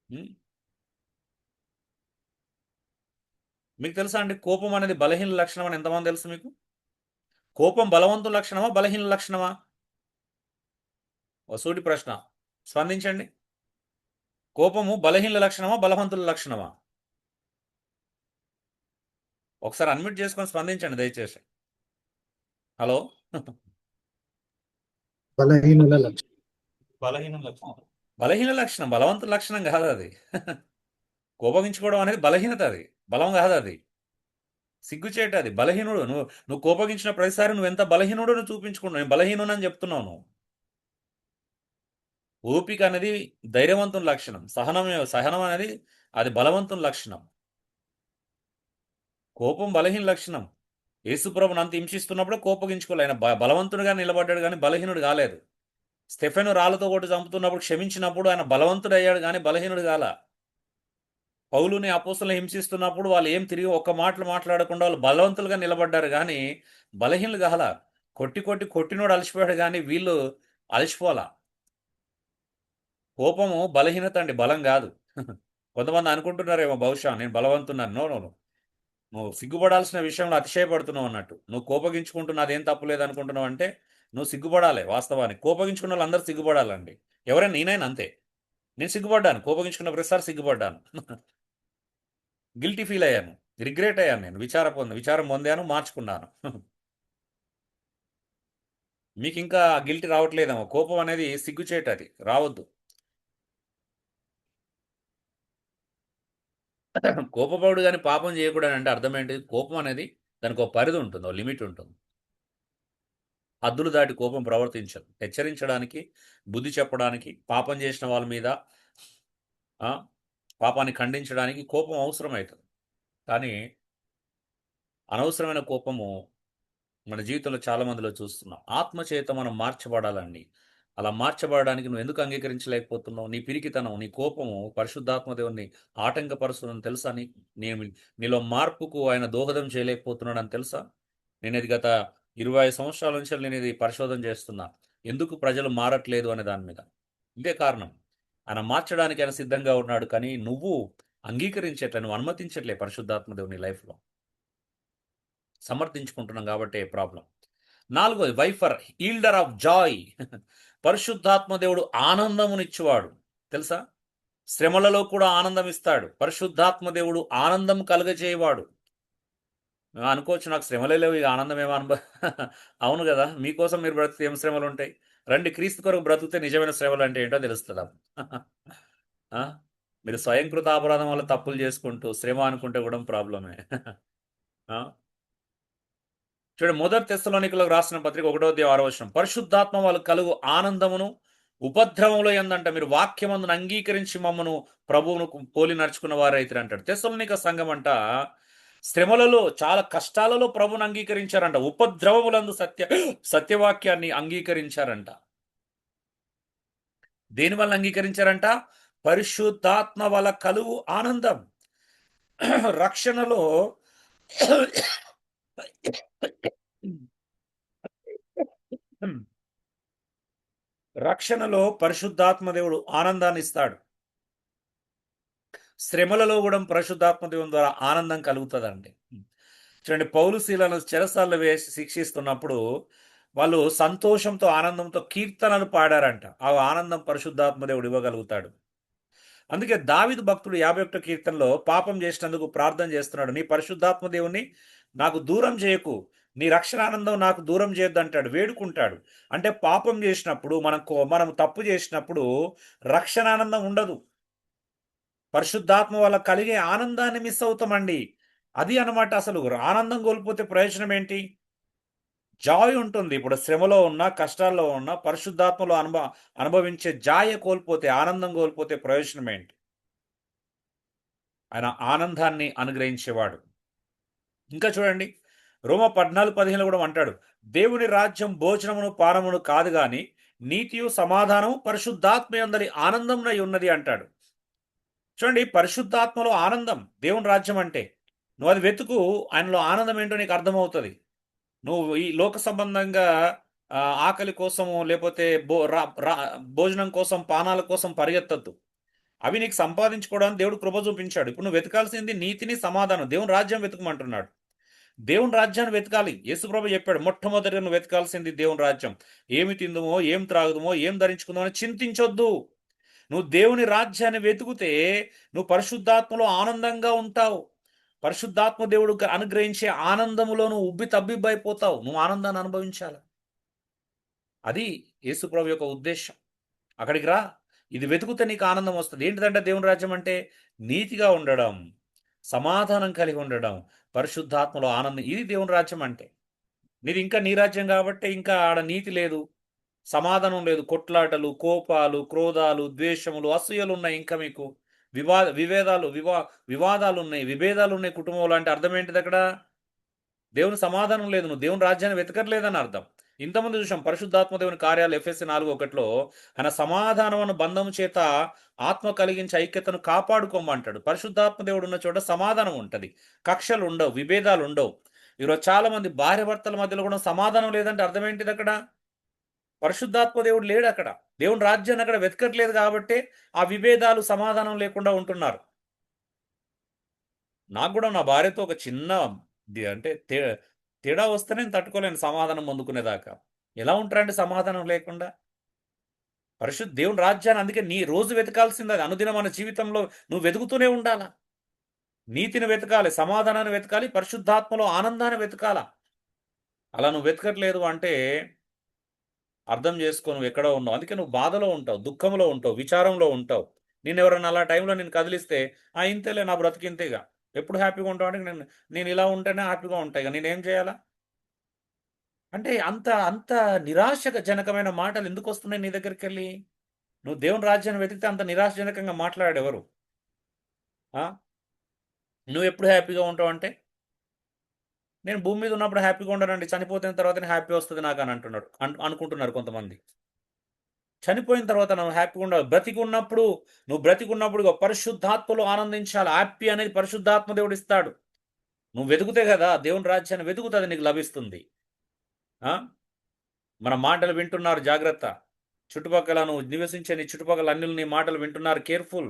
హ్మ్. మీకు తెలుసా అండి కోపం అనేది బలహీన లక్షణం అని ఎంతమంది తెలుసు మీకు? కోపం బలవంతుల లక్షణమా? బలహీన లక్షణమా? ఓ సూటి ప్రశ్న. స్పందించండి. కోపము బలహీనల లక్షణమా? బలవంతుల లక్షణమా? ఒకసారి అన్మ్యూట్ చేసుకొని స్పందించండి దయచేసి. హలో! బలహీనుల లక్షణం. బలహీన లక్షణం. బలహీన లక్షణం. బలవంతుల లక్షణం కాదది. కోపగించుకోవడం అనేది బలహీనత అది. బలం కాదది. సిగ్గుచేటు అది. బలహీనుడు. నువ్వు నువ్వు కోపగించిన ప్రతిసారి నువ్వెంత బలహీనుడో నువ్వు చూపించుకుంటున్నావు. నేను బలహీనుడని చెప్తున్నావు నువ్వు. ఓపిక అనేది ధైర్యవంతుని లక్షణం. సహనం అనేది అది బలవంతుని లక్షణం. కోపం బలహీన లక్షణం. యేసుప్రభుని అంత హింసిస్తున్నప్పుడు కోపగించుకోలే. ఆయన బలవంతుడిగా నిలబడ్డాడు గానీ బలహీనుడు కాలేదు. స్టెఫెను రాళ్ళతో కొట్టి చంపుతున్నప్పుడు క్షమించినప్పుడు ఆయన బలవంతుడయ్యాడు గానీ బలహీనుడు కాల. పౌలుని అపోస్తలుని హింసిస్తున్నప్పుడు వాళ్ళు ఏం తిరిగి ఒక్క మాటలు మాట్లాడకుండా వాళ్ళు బలవంతులుగా నిలబడ్డారు గానీ బలహీనులు కాల. కొట్టినోడు అలసిపోయాడు గానీ వీళ్ళు అలసిపోలా. కోపము బలహీనత అండి. బలం గాదు. కొంతమంది అనుకుంటున్నారేమో బహుశా నేను బలవంతుడినని. నో. నో. నో. నువ్వు సిగ్గుపడాల్సిన విషయంలో అతిశయపడుతున్నావు అన్నట్టు. నువ్వు కోపగించుకుంటున్నా అదేం తప్పు లేదనుకుంటున్నావు అంటే నువ్వు సిగ్గుపడాలి వాస్తవానికి. కోపగించుకున్న వాళ్ళందరూ సిగ్గుపడాలండి. ఎవరైనా నేనైనా అంతే. నేను సిగ్గుపడ్డాను. కోపగించుకున్న ప్రతిసారి సిగ్గుపడ్డాను. గిల్టీ ఫీల్ అయ్యాను. రిగ్రెట్ అయ్యాను నేను. విచారం పొందాను, మార్చుకున్నాను. మీకింకా గిల్టీ రావట్లేదేమో. కోపం అనేది సిగ్గుచేటది. రావద్దు. కోపపడు గాని పాపం చేయకూడదంటే అర్థమేంటి? కోపం అనేది దానికో పరిధి ఉంటుంది. ఓ లిమిట్ ఉంటుంది. హద్దులు దాటి కోపం ప్రవర్తించదు. హెచ్చరించడానికి, బుద్ధి చెప్పడానికి, పాపం చేసిన వాళ్ళ మీద ఆ! పాపాన్ని ఖండించడానికి కోపం అవసరమైతది. కానీ అనవసరమైన కోపము మన జీవితంలో చాలా మందిలో చూస్తున్నాం. ఆత్మ చేత మనం మార్చబడాలండి. అలా మార్చబడడానికి నువ్వెందుకు అంగీకరించలేకపోతున్నావు? నీ పిరికితనం, నీ కోపము పరిశుద్ధాత్మ దేవుడిని ఆటంకపరుస్తుందని తెలుసా నీకు? నీలో మార్పుకు ఆయన దోహదం చేయలేకపోతున్నాడని తెలుసా? నేనిది గత 25 సంవత్సరాల నుంచి నేనిది పరిశోధన చేస్తున్నా. ఎందుకు ప్రజలు మారట్లేదు అనే దాని మీద. ఇదే కారణం. ఆయన మార్చడానికి ఆయన సిద్ధంగా ఉన్నాడు. కానీ నువ్వు అంగీకరించట్లే, నువ్వు అనుమతించట్లే పరిశుద్ధాత్మ దేవుడు నీ లైఫ్‌లో. సమర్థించుకుంటున్నాం గాబట్టే ప్రాబ్లమ్. నాలుగోది వైఫర్ ఈల్డర్ ఆఫ్ జాయ్. పరిశుద్ధాత్మ దేవుడు ఆనందమునిచ్చువాడు. తెలుసా? శ్రమలలో కూడా ఆనందం ఇస్తాడు. పరిశుద్ధాత్మ దేవుడు ఆనందం కలుగజేయవాడు. అనుకోవచ్చు నాకు శ్రమలే లేవు ఇక ఆనందం ఏమో అవును గదా! మీకోసం మీరు బ్రతికితే ఏం శ్రమలుంటాయి? రండి క్రీస్తు కొరకు బ్రతికితే నిజమైన శ్రమలంటే ఏంటో తెలుస్తదా? ఆ! మీరు స్వయంకృత అపరాధం వల్ల తప్పులు చేసుకుంటూ శ్రమ అనుకుంటే కూడా ప్రాబ్లమే. ఆ? చూడండి, మొదటి తెస్సలోనికలకు రాసిన పత్రిక 1:6 పరిశుద్ధాత్మ వాళ్ళు కలుగు ఆనందమును ఉపద్రవములో ఎందంట మీరు వాక్యమందును అంగీకరించి మమ్మను ప్రభువును పోలి నడుచుకున్న వారైతే అంటాడు. తెస్సలోనిక సంఘం అంట శ్రమలలో చాలా కష్టాలలో ప్రభువును అంగీకరించారంట. ఉపద్రవములందు సత్యవాక్యాన్ని అంగీకరించారంట. దేని వల్ల అంగీకరించారంట? పరిశుద్ధాత్మ వల్ల కలుగు ఆనందం. రక్షణలో రక్షణలో పరిశుద్ధాత్మ దేవుడు ఆనందాన్ని ఇస్తాడు. శ్రమలలో కూడా పరిశుద్ధాత్మ దేవుని ద్వారా ఆనందం కలుగుతుందండి. చూడండి, పౌలు శీలను చెరసాల్లో వేసి శిక్షిస్తున్నప్పుడు వాళ్ళు సంతోషంతో ఆనందంతో కీర్తనలు పాడారంట. ఆ ఆనందం పరిశుద్ధాత్మ దేవుడు ఇవ్వగలుగుతాడు. అందుకే దావీదు భక్తుడు 51 కీర్తనలో పాపం చేసినందుకు ప్రార్థన చేస్తున్నాడు. నీ పరిశుద్ధాత్మ దేవుని నాకు దూరం చేయకు, నీ రక్షణానందం నాకు దూరం చేయొద్దు అంటాడు, వేడుకుంటాడు. అంటే పాపం చేసినప్పుడు మనం తప్పు చేసినప్పుడు రక్షణానందం ఉండదు. పరిశుద్ధాత్మ వల్ల కలిగే ఆనందాన్ని మిస్ అవుతామండి. అది అన్నమాట. అసలు ఆనందం కోల్పోతే ప్రయోజనం ఏంటి? జాయ్ ఉంటుంది. ఇప్పుడు శ్రమలో ఉన్నా, కష్టాల్లో ఉన్నా పరిశుద్ధాత్మలో అనుభవించే జాయ కోల్పోతే, ఆనందం కోల్పోతే ప్రయోజనం ఏంటి? ఆయన ఆనందాన్ని అనుగ్రహించేవాడు. ఇంకా చూడండి, రోమ 14:15 కూడా అంటాడు, దేవుని రాజ్యం భోజనమును పానమును కాదు గాని నీతియు సమాధానము పరిశుద్ధాత్మయందలి ఆనందమునై ఉన్నది అంటాడు. చూడండి, పరిశుద్ధాత్మలో ఆనందం దేవుని రాజ్యం అంటే. నువ్వు అది వెతుకు, ఆయనలో ఆనందం ఏంటో నీకు అర్థమవుతుంది. నువ్వు ఈ లోక సంబంధంగా ఆకలి కోసము లేకపోతే భోజనం కోసం, పానాల కోసం పరిగెత్తద్దు. అవి నీకు సంపాదించుకోవడానికి దేవుడు కృప చూపించాడు. ఇప్పుడు నువ్వు వెతకాల్సింది నీతిని, సమాధానం. దేవుని రాజ్యం వెతకమంటున్నాడు. దేవుని రాజ్యాన్ని వెతకాలి. యేసుప్రభు చెప్పాడు, మొట్టమొదటిగా నువ్వు వెతకాల్సింది దేవుని రాజ్యం. ఏమి తిందుమో, ఏం త్రాగుదుమో, ఏం ధరించుకుందామో అని చింతించొద్దు. నువ్వు దేవుని రాజ్యాన్ని వెతుకుతే నువ్వు పరిశుద్ధాత్మలో ఆనందంగా ఉంటావు. పరిశుద్ధాత్మ దేవుడు అనుగ్రహించే ఆనందములో నువ్వు ఉబ్బి తబ్బిబ్బైపోతావు. నువ్వు ఆనందాన్ని అనుభవించాలి. అది యేసుప్రభు యొక్క ఉద్దేశం. అక్కడికి రా, ఇది వెతుకుతే నీకు ఆనందం వస్తుంది. ఏంటిదంటే దేవుని రాజ్యం అంటే నీతిగా ఉండడం, సమాధానం కలిగి ఉండడం, పరిశుద్ధాత్మలో ఆనందం. ఇది దేవుని రాజ్యం అంటే. నీది ఇంకా నీ రాజ్యం కాబట్టి ఇంకా ఆడ నీతి లేదు, సమాధానం లేదు. కొట్లాటలు, కోపాలు, క్రోధాలు, ద్వేషములు, అసూయలు ఉన్నాయి. ఇంకా మీకు వివాదాలు ఉన్నాయి, విభేదాలు ఉన్నాయి కుటుంబంలో. అంటే అర్థం ఏంటిది అక్కడ? దేవుని సమాధానం లేదు, నువ్వు దేవుని రాజ్యాన్ని వెతకట్లేదని అర్థం. ఇంతమంది చూసాం పరిశుద్ధాత్మ దేవుని కార్యాలు ఎఫెసీ 4:1 ఆయన సమాధానం బంధం చేత ఆత్మ కలిగించి ఐక్యతను కాపాడుకోమంటాడు. పరిశుద్ధాత్మ దేవుడు ఉన్న చోట సమాధానం ఉంటుంది, కక్షలు ఉండవు, విభేదాలు ఉండవు. ఈరోజు చాలా మంది భార్య భర్తల మధ్యలో కూడా సమాధానం లేదంటే అర్థం ఏంటిది అక్కడ? పరిశుద్ధాత్మ దేవుడు లేడు అక్కడ. దేవుని రాజ్యాన్ని అక్కడ వెతకట్లేదు కాబట్టి ఆ విభేదాలు, సమాధానం లేకుండా ఉంటున్నారు. నాకు కూడా నా భార్యతో ఒక చిన్న అంటే తేడా వస్తే నేను తట్టుకోలేను సమాధానం పొందుకునేదాకా. ఎలా ఉంటారండి సమాధానం లేకుండా? దేవుని రాజ్యాన్ని అందుకే నీ రోజు వెతకాల్సింది అది. అనుదినం మన జీవితంలో నువ్వు వెతుకుతూనే ఉండాలా. నీతిని వెతకాలి, సమాధానాన్ని వెతకాలి, పరిశుద్ధాత్మలో ఆనందాన్ని వెతకాల. అలా నువ్వు వెతకట్లేదు అంటే అర్థం చేసుకో, నువ్వు ఎక్కడో ఉన్నావు. అందుకే నువ్వు బాధలో ఉంటావు, దుఃఖంలో ఉంటావు, విచారంలో ఉంటావు. నేను ఎవరైనా అలా టైంలో నేను కదిలిస్తే ఇంతేలే నా బ్రతికింతేగా, ఎప్పుడు హ్యాపీగా ఉంటావు అంటే నేను ఇలా ఉంటేనే హ్యాపీగా ఉంటాయి. ఇక నేనేం చేయాలా? అంటే అంత అంత నిరాశజనకమైన మాటలు ఎందుకు వస్తున్నాయి నీ దగ్గరికి వెళ్ళి? నువ్వు దేవుని రాజ్యాన్ని వెతికితే అంత నిరాశజనకంగా మాట్లాడేవారు? నువ్వు ఎప్పుడు హ్యాపీగా ఉంటావు అంటే, నేను భూమి మీద ఉన్నప్పుడు హ్యాపీగా ఉండనండి, చనిపోతున్న తర్వాతనే హ్యాపీ వస్తుంది నాకు అని అంటున్నాడు, అనుకుంటున్నారు కొంతమంది. చనిపోయిన తర్వాత నువ్వు హ్యాపీగా ఉండాలి. నువ్వు బ్రతికున్నప్పుడు పరిశుద్ధాత్మలో ఆనందించాలి. హ్యాపీ అనేది పరిశుద్ధాత్మ దేవుడు ఇస్తాడు. నువ్వు వెతుకుతే కదా దేవుని రాజ్యాన్ని వెతుకుతుంది, నీకు లభిస్తుంది. మన మాటలు వింటున్నారు, జాగ్రత్త. చుట్టుపక్కల నువ్వు నివసించే నీ చుట్టుపక్కల అన్యులు నీ మాటలు వింటున్నారు, కేర్ఫుల్.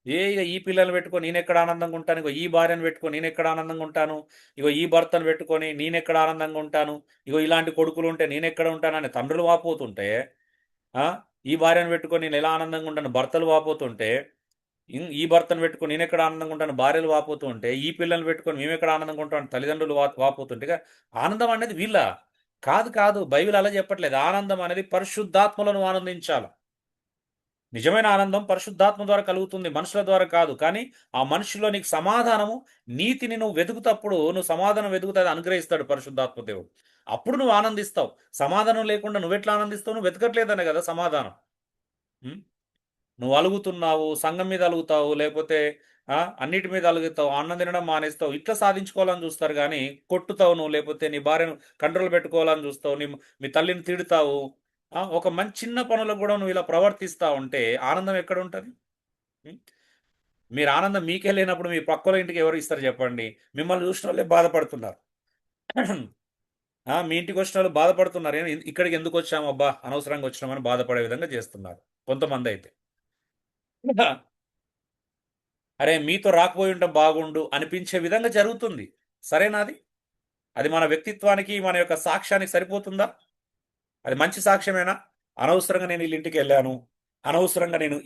ఇక ఈ పిల్లలు పెట్టుకొని నేనెక్కడ ఆనందంగా ఉంటాను, ఇగో ఈ భార్యను పెట్టుకొని నేనెక్కడ ఆనందంగా ఉంటాను, ఇగో ఈ భర్తను పెట్టుకొని నేనెక్కడ ఆనందంగా ఉంటాను, ఇగో ఇలాంటి కొడుకులు ఉంటే నేనెక్కడ ఉంటానని తండ్రులు వాపోతుంటే, ఈ భార్యను పెట్టుకొని నేను ఎలా ఆనందంగా ఉంటాను భర్తలు వాపోతుంటే, ఈ భర్తను పెట్టుకొని నేనెక్కడ ఆనందంగా ఉంటాను భార్యలు వాపోతూ ఉంటే, ఈ పిల్లల్ని పెట్టుకొని మేమెక్కడ ఆనందంగా ఉంటాను తల్లిదండ్రులు వాపోతుంటే, ఆనందం అనేది వీళ్ళ కాదు. బైబిల్ అలా చెప్పట్లేదు. ఆనందం అనేది పరిశుద్ధాత్మలను ఆనందించాలి. నిజమైన ఆనందం పరిశుద్ధాత్మ ద్వారా కలుగుతుంది, మనుషుల ద్వారా కాదు. కానీ ఆ మనిషిలో నీకు సమాధానము, నీతిని నువ్వు వెతుకుతప్పుడు, నువ్వు సమాధానం వెతుకుతే అది అనుగ్రహిస్తాడు పరిశుద్ధాత్మ దేవుడు. అప్పుడు నువ్వు ఆనందిస్తావు. సమాధానం లేకుండా నువ్వెట్లా ఆనందిస్తావు? నువ్వు వెతకట్లేదనే కదా సమాధానం. హ్మ్. నువ్వు అలుగుతున్నావు, సంఘం మీద అలుగుతావు, లేకపోతే అన్నిటి మీద అలుగుతావు, అన్నం తినడం మానేస్తావు. ఇట్లా సాధించుకోవాలని చూస్తారు గానీ, కొట్టుతావు నువ్వు, లేకపోతే నీ భార్యను కంట్రోల్ పెట్టుకోవాలని చూస్తావు. మీ తల్లిని తిడతావు. ఒక మంచి చిన్న పనులకు కూడా నువ్వు ఇలా ప్రవర్తిస్తా ఉంటే ఆనందం ఎక్కడుంటది? హ్మ్. మీరు ఆనందం మీకే లేనప్పుడు మీ పక్కోళ్ళ ఇంటికి ఎవరు ఇస్తారు చెప్పండి? మిమ్మల్ని చూసినోళ్ళే బాధపడుతున్నారు. మీ ఇంటికొచ్చినోళ్ళు బాధపడుతున్నారు. ఇక్కడికి ఎందుకొచ్చాము అబ్బా! అనవసరంగా వచ్చినామని బాధపడే విధంగా చేస్తున్నారు కొంతమందైతే. అరే! మీతో రాకపోయి ఉంటే బాగుండు అనిపించే విధంగా జరుగుతుంది. సరేనా అది? అది మన వ్యక్తిత్వానికి, మన యొక్క సాక్ష్యానికి సరిపోతుందా? అది మంచి సాక్ష్యమేనా? అనవసరంగా నేను ఈళ్ళింటికెళ్ళాను. అనవసరంగా నేను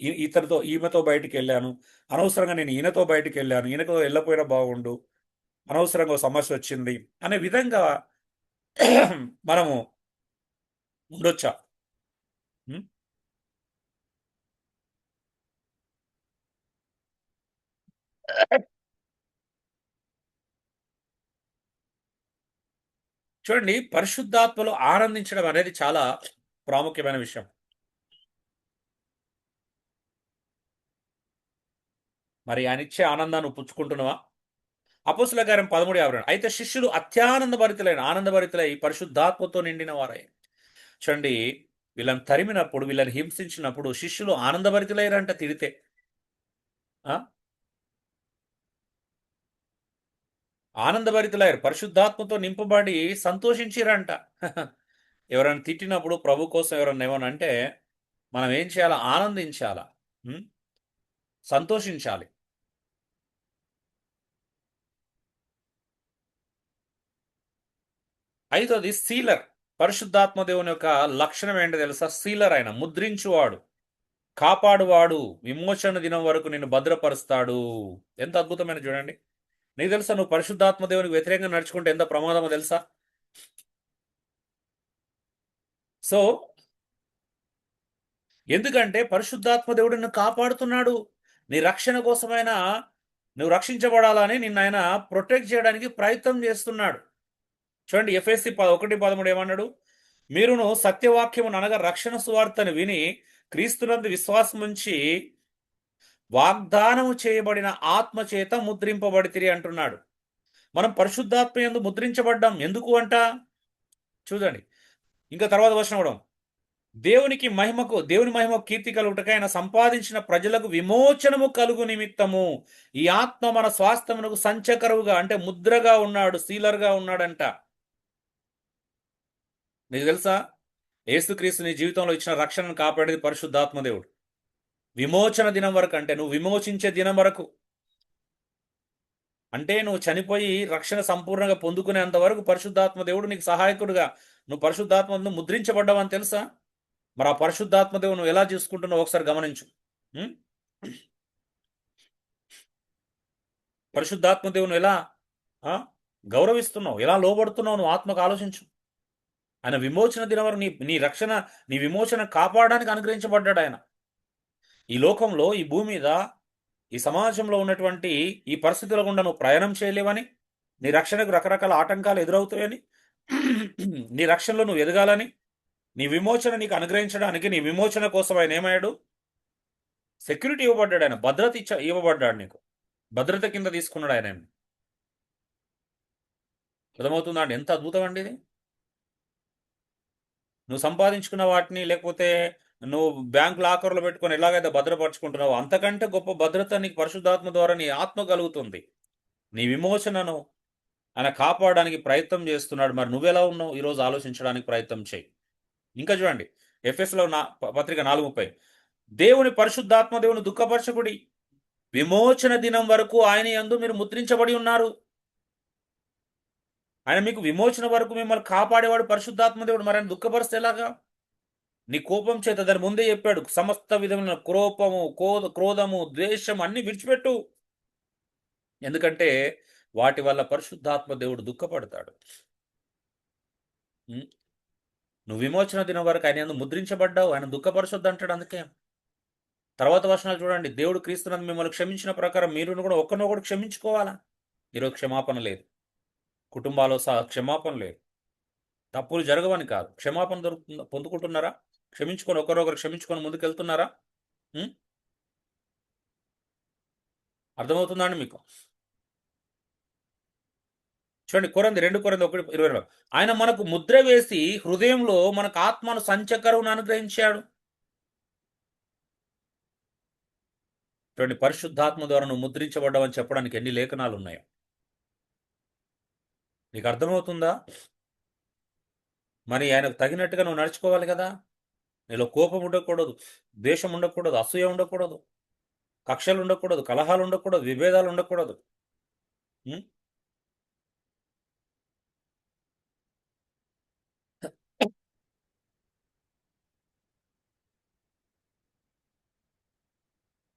ఈమెతో బయటికెళ్ళాను. అనవసరంగా నేను ఈయనతో బయటికెళ్ళాను. ఈయనతో ఎళ్ళకపోయినా బాగుండు. అనవసరంగా ఓ సమస్యొచ్చింది అనే విధంగా మనము ఉండొచ్చా? హ్మ్. చూడండి, పరిశుద్ధాత్మలో ఆనందించడం అనేది చాలా ప్రాముఖ్యమైన విషయం. మరి ఆయనిచ్చే ఆనందాన్ని నువ్వు పుచ్చుకుంటున్నావా? అపోస్తలుల కార్యం 13:52. అయితే శిష్యులు అత్యానందభరితులైన ఆనందభరితులై పరిశుద్ధాత్మతో నిండిన వారై. చూడండి, వీళ్ళని తరిమినప్పుడు, వీళ్ళని హింసించినప్పుడు శిష్యులు ఆనందభరితులైరంట తిడితే. ఆ! ఆనందభరితులయ్యారు. పరిశుద్ధాత్మతో నింపబడి సంతోషించిరంట. ఎవరైనా తిట్టినప్పుడు ప్రభు కోసం ఎవరన్నా ఏమన్నా అంటే మనం ఏం చేయాలా? ఆనందించాలా. హ్మ్. సంతోషించాలి. ఐదోది సీలర్. పరిశుద్ధాత్మ దేవుని యొక్క లక్షణం ఏంటో తెలుసా? సీలర్ ఆయన. ముద్రించువాడు. కాపాడువాడు. విమోచన దినం వరకు నిన్ను భద్రపరుస్తాడు. ఎంత అద్భుతమైన చూడండి. నీకు తెలుసా నువ్వు పరిశుద్ధాత్మ దేవునికి వ్యతిరేకంగా నడుచుకుంటే ఎంత ప్రమాదమో తెలుసా? సో, ఎందుకంటే పరిశుద్ధాత్మ దేవుడు నిన్ను కాపాడుతున్నాడు. నీ రక్షణ కోసమైనా నువ్వు రక్షించబడాలని నిన్నాయన ప్రొటెక్ట్ చేయడానికి ప్రయత్నం చేస్తున్నాడు. చూడండి, ఎఫెసీ 1:13 ఏమన్నాడు? మీరును సత్యవాక్యమును అనగా రక్షణ సువార్తను విని క్రీస్తునందు విశ్వాసముంచి వాగ్దానము చేయబడిన ఆత్మ చేత ముద్రింపబడితిరి అంటున్నాడు. మనం పరిశుద్ధాత్మ యందు ముద్రించబడ్డాం. ఎందుకు అంట? చూడండి. ఇంకా తర్వాత వచనం కూడా. దేవుని మహిమకు కీర్తి కలుగుటకై ఆయన సంపాదించిన ప్రజలకు విమోచనము కలుగు నిమిత్తము ఈ ఆత్మ మన స్వాస్థ్యమునకు సంచకరువుగా అంటే ముద్రగా ఉన్నాడు, సీలర్‌గా ఉన్నాడంట. నీకు తెలుసా? యేసుక్రీస్తు నీ జీవితంలో ఇచ్చిన రక్షణను కాపాడేది పరిశుద్ధాత్మ దేవుడు. విమోచన దినం వరకు అంటే నువ్వు విమోచించే దినం వరకు. అంటే నువ్వు చనిపోయి రక్షణ సంపూర్ణంగా పొందుకునేంత వరకు పరిశుద్ధాత్మ దేవుడు నీకు సహాయకుడుగా, నువ్వు పరిశుద్ధాత్మను ముద్రించబడ్డావని తెలుసా? మరి ఆ పరిశుద్ధాత్మ దేవుడు నువ్వు ఎలా చూసుకుంటున్నావో ఒకసారి గమనించు. హ్మ్? పరిశుద్ధాత్మ దేవుని ఎలా ఆ? గౌరవిస్తున్నావు, ఎలా లోబడుతున్నావు నువ్వు ఆత్మకు ఆలోచించు. ఆయన విమోచన దినం వరకు నీ నీ రక్షణ, నీ విమోచన కాపాడడానికి అనుగ్రహించబడ్డాడు ఆయన. ఈ లోకంలో, ఈ భూమి మీద, ఈ సమాజంలో ఉన్నటువంటి ఈ పరిస్థితుల గుండా నువ్వు ప్రయాణం చేయలేవని, నీ రక్షణకు రకరకాల ఆటంకాలు ఎదురవుతాయని, నీ రక్షణలో నువ్వు ఎదగాలని, నీ విమోచన నీకు అనుగ్రహించడానికి, నీ విమోచన కోసం ఆయన ఏమయ్యాడు? సెక్యూరిటీ ఇవ్వబడ్డాడు ఆయన. భద్రత ఇవ్వబడ్డాడు నీకు. భద్రత కింద తీసుకున్నాడు ఆయన. అర్థమవుతుందా అండి? ఎంత అద్భుతం అండి ఇది. నువ్వు సంపాదించుకున్న వాటిని, లేకపోతే నువ్వు బ్యాంక్ లాకర్లో పెట్టుకొని ఎలాగైతే భద్రపరుచుకుంటున్నావో అంతకంటే గొప్ప భద్రత నీకు పరిశుద్ధాత్మ ద్వారా నీ ఆత్మ కలుగుతుంది. నీ విమోచనను ఆయన కాపాడడానికి ప్రయత్నం చేస్తున్నాడు. మరి నువ్వెలా ఉన్నావు? ఈరోజు ఆలోచించడానికి ప్రయత్నం చేయి. ఇంకా చూడండి, ఎఫెస్‌లో పత్రిక 4:30 దేవుని పరిశుద్ధాత్మ దేవుని దుఃఖపరచకుడి. విమోచన దినం వరకు ఆయన యందు మీరు ముద్రించబడి ఉన్నారు. ఆయన మీకు విమోచన వరకు మిమ్మల్ని కాపాడేవాడు పరిశుద్ధాత్మ దేవుడు. మరి ఆయన దుఃఖపరిస్తే ఎలాగా? నీ కోపం చేత, దాని ముందే చెప్పాడు, సమస్త విధమైన కోపము, క్రోధము, ద్వేషం అన్ని విడిచిపెట్టు. ఎందుకంటే వాటి వల్ల పరిశుద్ధాత్మ దేవుడు దుఃఖపడతాడు. ఉం? నువ్వు విమోచన దినం వరకు ఆయన యందు ముద్రించబడ్డావు. ఆయన దుఃఖపరచొద్దు అంటాడు అందుకే. తర్వాత వచనాలు చూడండి, దేవుడు క్రీస్తునందు మిమ్మల్ని క్షమించిన ప్రకారం మీరు కూడా ఒకరినొకడు క్షమించుకోవాలా. ఈరోజు క్షమాపణ లేదు, కుటుంబాల్లో క్షమాపణ లేదు. తప్పులు జరగవని కాదు, క్షమాపణ దొరుకుతుందా, పొందుకుంటున్నారా? క్షమించుకొని ఒకరొకరు క్షమించుకొని ముందుకెళ్తున్నారా? ఉం? అర్థమవుతుందా అండి మీకు? చూడండి, కొరంది 2 కొరింథీ 1:22, ఆయన మనకు ముద్ర వేసి హృదయంలో మనకు ఆత్మను సంచకరువును అనుగ్రహించాడు. చూడండి, పరిశుద్ధాత్మ ద్వారా నువ్వు ముద్రించబడ్డావని చెప్పడానికి ఎన్ని లేఖనాలు ఉన్నాయో. నీకు అర్థమవుతుందా? మరి ఆయనకు తగినట్టుగా నువ్వు నడుచుకోవాలి కదా. నీలో కోపం ఉండకూడదు, ద్వేషం ఉండకూడదు, అసూయ ఉండకూడదు, కక్షలు ఉండకూడదు, కలహాలు ఉండకూడదు, విభేదాలు ఉండకూడదు. ఉం?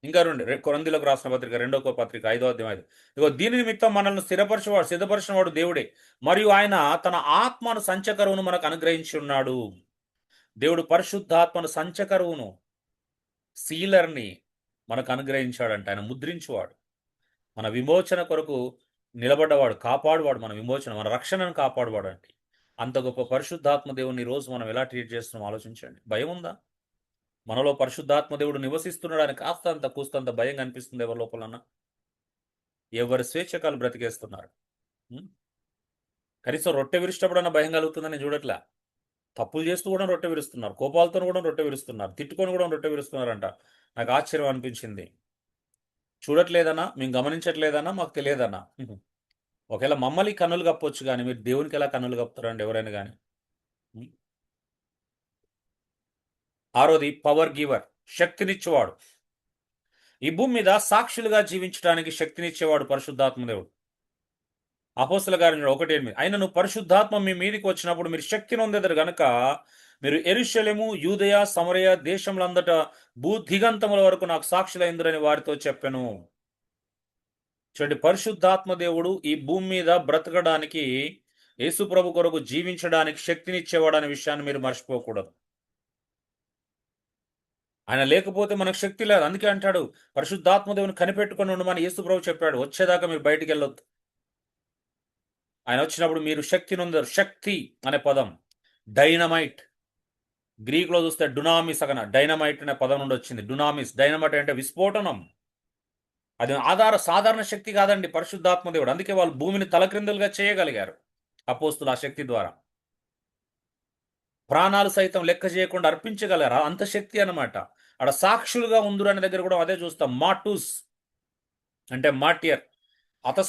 ఇంకా కొరంథీలకు రాసిన పత్రిక 2వ పత్రిక 5వ అధ్యాయం 5. ఇగో దీని నిమిత్తం మనల్ని సిద్ధపరిచిన వాడు దేవుడే, మరియు ఆయన తన ఆత్మను సంచకరువును మనకు అనుగ్రహించి ఉన్నాడు. దేవుడు పరిశుద్ధాత్మను సంచకరువును, సీలర్ని మనకు అనుగ్రహించాడంట. ఆయన ముద్రించువాడు, మన విమోచన కొరకు నిలబడ్డవాడు, కాపాడువాడు, మన విమోచన, మన రక్షణను కాపాడువాడు అంటే. అంత గొప్ప పరిశుద్ధాత్మ దేవుని రోజు మనం ఎలా ట్రీట్ చేస్తున్నాం ఆలోచించండి. భయం ఉందా? మనలో పరిశుద్ధాత్మ దేవుడు నివసిస్తున్నాడని కాస్తంత కూస్తంత భయం కనిపిస్తుంది ఎవరి లోపలన్నా? ఎవరి స్వేచ్ఛకాలు బ్రతికేస్తున్నారు. ఉం? కనీసం రొట్టె విరిచేటప్పుడన్నా భయం కలుగుతుందని చూడట్లా. తప్పులు చేస్తూ కూడా రొట్టె విరుస్తున్నారు, కోపాలతో కూడా రొట్టె విరుస్తున్నారు, తిట్టుకొని కూడా రొట్టె విరుస్తున్నారంట. నాకు ఆశ్చర్యం అనిపించింది. చూడట్లేదన్నా, మేము గమనించట్లేదన్నా, మాకు తెలియదన్నా. ఒకవేళ మమ్మల్ని కన్నులు కప్పొచ్చు, కానీ మీరు దేవునికి ఎలా కన్నులు కప్పుతారండి ఎవరైనా కానీ? ఆరోది పవర్ గివర్, శక్తినిచ్చేవాడు. ఈ భూమి మీద సాక్షులుగా జీవించడానికి శక్తినిచ్చేవాడు పరిశుద్ధాత్మ దేవుడు. అపోస్తల కార్యములు 1:8, అయినను పరిశుద్ధాత్మ మీ మీదికి వచ్చినప్పుడు మీరు శక్తి నొందెదరు గనుక మీరు యెరూషలేము, యూదయ, సమరయ దేశములందట దిగంతముల వరకు నాకు సాక్షులైందురని వారితో చెప్పెను. చూడండి, పరిశుద్ధాత్మ దేవుడు ఈ భూమి మీద బ్రతకడానికి, యేసు ప్రభు కొరకు జీవించడానికి శక్తినిచ్చేవాడు అనే విషయాన్ని మీరు మర్చిపోకూడదు. ఆయన లేకపోతే మనకు శక్తి లేదు. అందుకే అంటాడు, పరిశుద్ధాత్మ దేవుని కనిపెట్టుకొని ఉండమని యేసు ప్రభు చెప్పాడు. వచ్చేదాకా మీరు బయటికి వెళ్ళొద్దు. ఆయన వచ్చినప్పుడు మీరు శక్తి నొందరు. శక్తి అనే పదం డైనమైట్, గ్రీక్లో చూస్తే డునామిస్ అగన, డైనమైట్ అనే పదం నుండి వచ్చింది. డునామిస్, డైనమైట్ అంటే విస్ఫోటనం. అది సాధారణ శక్తి కాదండి పరిశుద్ధాత్మ దేవుడు. అందుకే వాళ్ళు భూమిని తలక్రిందులుగా చేయగలిగారు అపోస్తులు ఆ శక్తి ద్వారా. ప్రాణాలు సైతం లెక్క చేయకుండా అర్పించగలరా, అంత శక్తి అనమాట. అక్కడ సాక్షులుగా ఉందురు అనే దగ్గర కూడా అదే చూస్తాం. మాటూస్ అంటే మార్టియర్,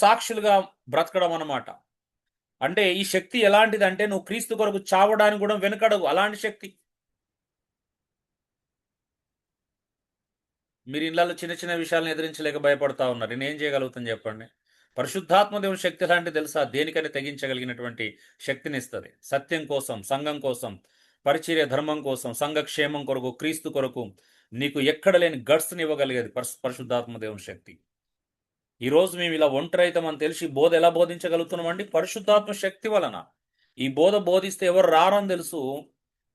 సాక్షులుగా బ్రతకడం అనమాట. అంటే ఈ శక్తి ఎలాంటిది అంటే, నువ్వు క్రీస్తు కొరకు చావడానికి కూడా వెనుకడవు, అలాంటి శక్తి. మీరు ఇళ్లలో చిన్న చిన్న విషయాలను ఎదిరించలేక భయపడతా ఉన్నారు. నేను ఏం చేయగలుగుతాను చెప్పండి? పరిశుద్ధాత్మ దేవుని శక్తి లాంటి తెలుసా? దేనికని తెగించగలిగినటువంటి శక్తిని ఇస్తుంది. సత్యం కోసం, సంఘం కోసం, పరిచర్య ధర్మం కోసం, సంఘ క్షేమం కొరకు, క్రీస్తు కొరకు నీకు ఎక్కడ లేని గట్స్ని ఇవ్వగలిగేది పరిశుద్ధాత్మ దేవుని శక్తి. ఈరోజు మేము ఇలా ఒంటరైతామని తెలిసి బోధ ఎలా బోధించగలుగుతున్నామండి? పరిశుద్ధాత్మ శక్తి వలన. ఈ బోధ బోధిస్తే ఎవరు రారని తెలుసు,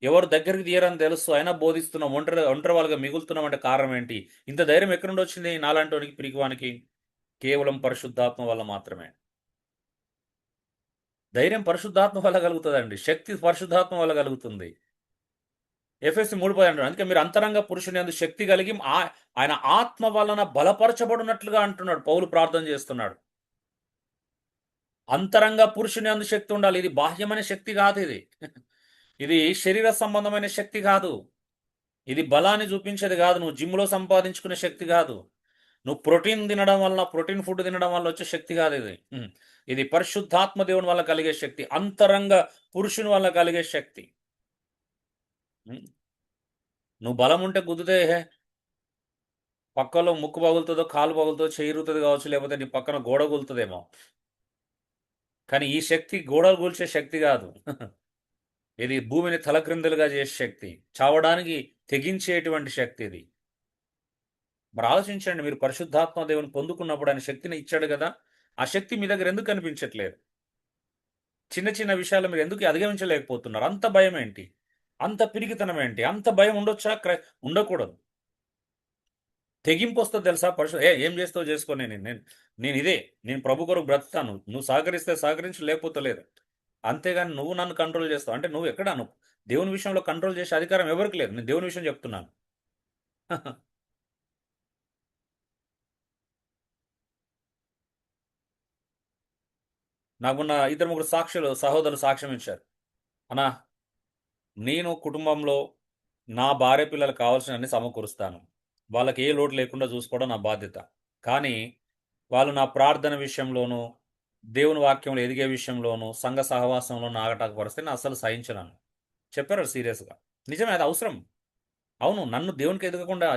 ఎవరు దగ్గరికి తీయరని తెలుసు, అయినా బోధిస్తున్నాం. ఒంటరి వాళ్ళగా మిగులుతున్నాం అంటే కారణం ఏంటి? ఇంత ధైర్యం ఎక్కడి నుండి వచ్చింది నాలాంటి పిరికివానికి? కేవలం పరిశుద్ధాత్మ వల్ల మాత్రమే. ధైర్యం పరిశుద్ధాత్మ వల్ల కలుగుతుందండి, శక్తి పరిశుద్ధాత్మ వల్ల కలుగుతుంది. ఎఫెసీ 3:10 అంటాడు, అందుకే మీరు అంతరంగ పురుషుని యందు శక్తి కలిగి ఆయన ఆత్మ వలన బలపరచబడినట్లుగా అంటున్నాడు. పౌలు ప్రార్థన చేస్తున్నాడు. అంతరంగ పురుషుని యందు శక్తి ఉండాలి. ఇది బాహ్యమైన శక్తి కాదు. ఇది శరీర సంబంధమైన శక్తి కాదు. ఇది బలాన్ని చూపించేది కాదు. నువ్వు జిమ్లో సంపాదించుకునే శక్తి కాదు. నువ్వు ప్రోటీన్ తినడం వల్ల, ప్రోటీన్ ఫుడ్ తినడం వల్ల వచ్చే శక్తి కాదు ఇది. ఇది పరిశుద్ధాత్మ దేవుని వల్ల కలిగే శక్తి, అంతరంగ పురుషుని వల్ల కలిగే శక్తి. నువ్వు బలం ఉంటే గుద్దుతే పక్కలో ముక్కు పగులుతుందో, కాలు పగులుతుందో, చేయిరుతుంది కావచ్చు, లేకపోతే నీ పక్కన గోడ కూలుతుందేమో. కానీ ఈ శక్తి గోడలు కూల్చే శక్తి కాదు. ఇది భూమిని తలక్రిందులుగా చేసే శక్తి, చావడానికి తెగించేటువంటి శక్తి ఇది. మరి ఆలోచించండి, మీరు పరిశుద్ధాత్మ దేవుని పొందుకున్నప్పుడు ఆయన శక్తిని ఇచ్చాడు కదా, ఆ శక్తి మీ దగ్గర ఎందుకు కనిపించట్లేదు? చిన్న చిన్న విషయాలు మీరు ఎందుకు అధిగమించలేకపోతున్నారు? అంత భయం ఏంటి? అంత పిరికితనం ఏంటి? అంత భయం ఉండొచ్చా? ఉండకూడదు. తెగింపు వస్తుంది తెలుసా? ఏం చేస్తావు చేసుకో, నేను ఇదే, నేను ప్రభు కొరకు బ్రతుకుతాను, నువ్వు సహకరిస్తే సహకరించు, లేకపోతే లేదు. అంతేగాని నువ్వు నన్ను కంట్రోల్ చేస్తావు అంటే నువ్వు ఎక్కడ, నువ్వు దేవుని విషయంలో కంట్రోల్ చేసే అధికారం ఎవరికి లేదు. నేను దేవుని విషయం చెప్తున్నాను. నాకున్న ఇద్దరు ముగ్గురు సాక్షులు సహోదరులు సాక్ష్యం ఇచ్చారు. అన్నా, నేను కుటుంబంలో నా భార్య పిల్లలకు కావాల్సినవన్నీ సమకూరుస్తాను. వాళ్ళకి ఏ లోటు లేకుండా చూసుకోవడం నా బాధ్యత. కానీ వాళ్ళు నా ప్రార్థన విషయంలోనూ, దేవుని వాక్యంలో ఎదిగే విషయంలోనూ, సంఘ సహవాసంలోనూ ఆగటానికి నేను అస్సలు సహించను చెప్పారు సీరియస్‌గా. నిజమే, అది అవసరం. అవును. నన్ను దేవునికి ఎదగకుండా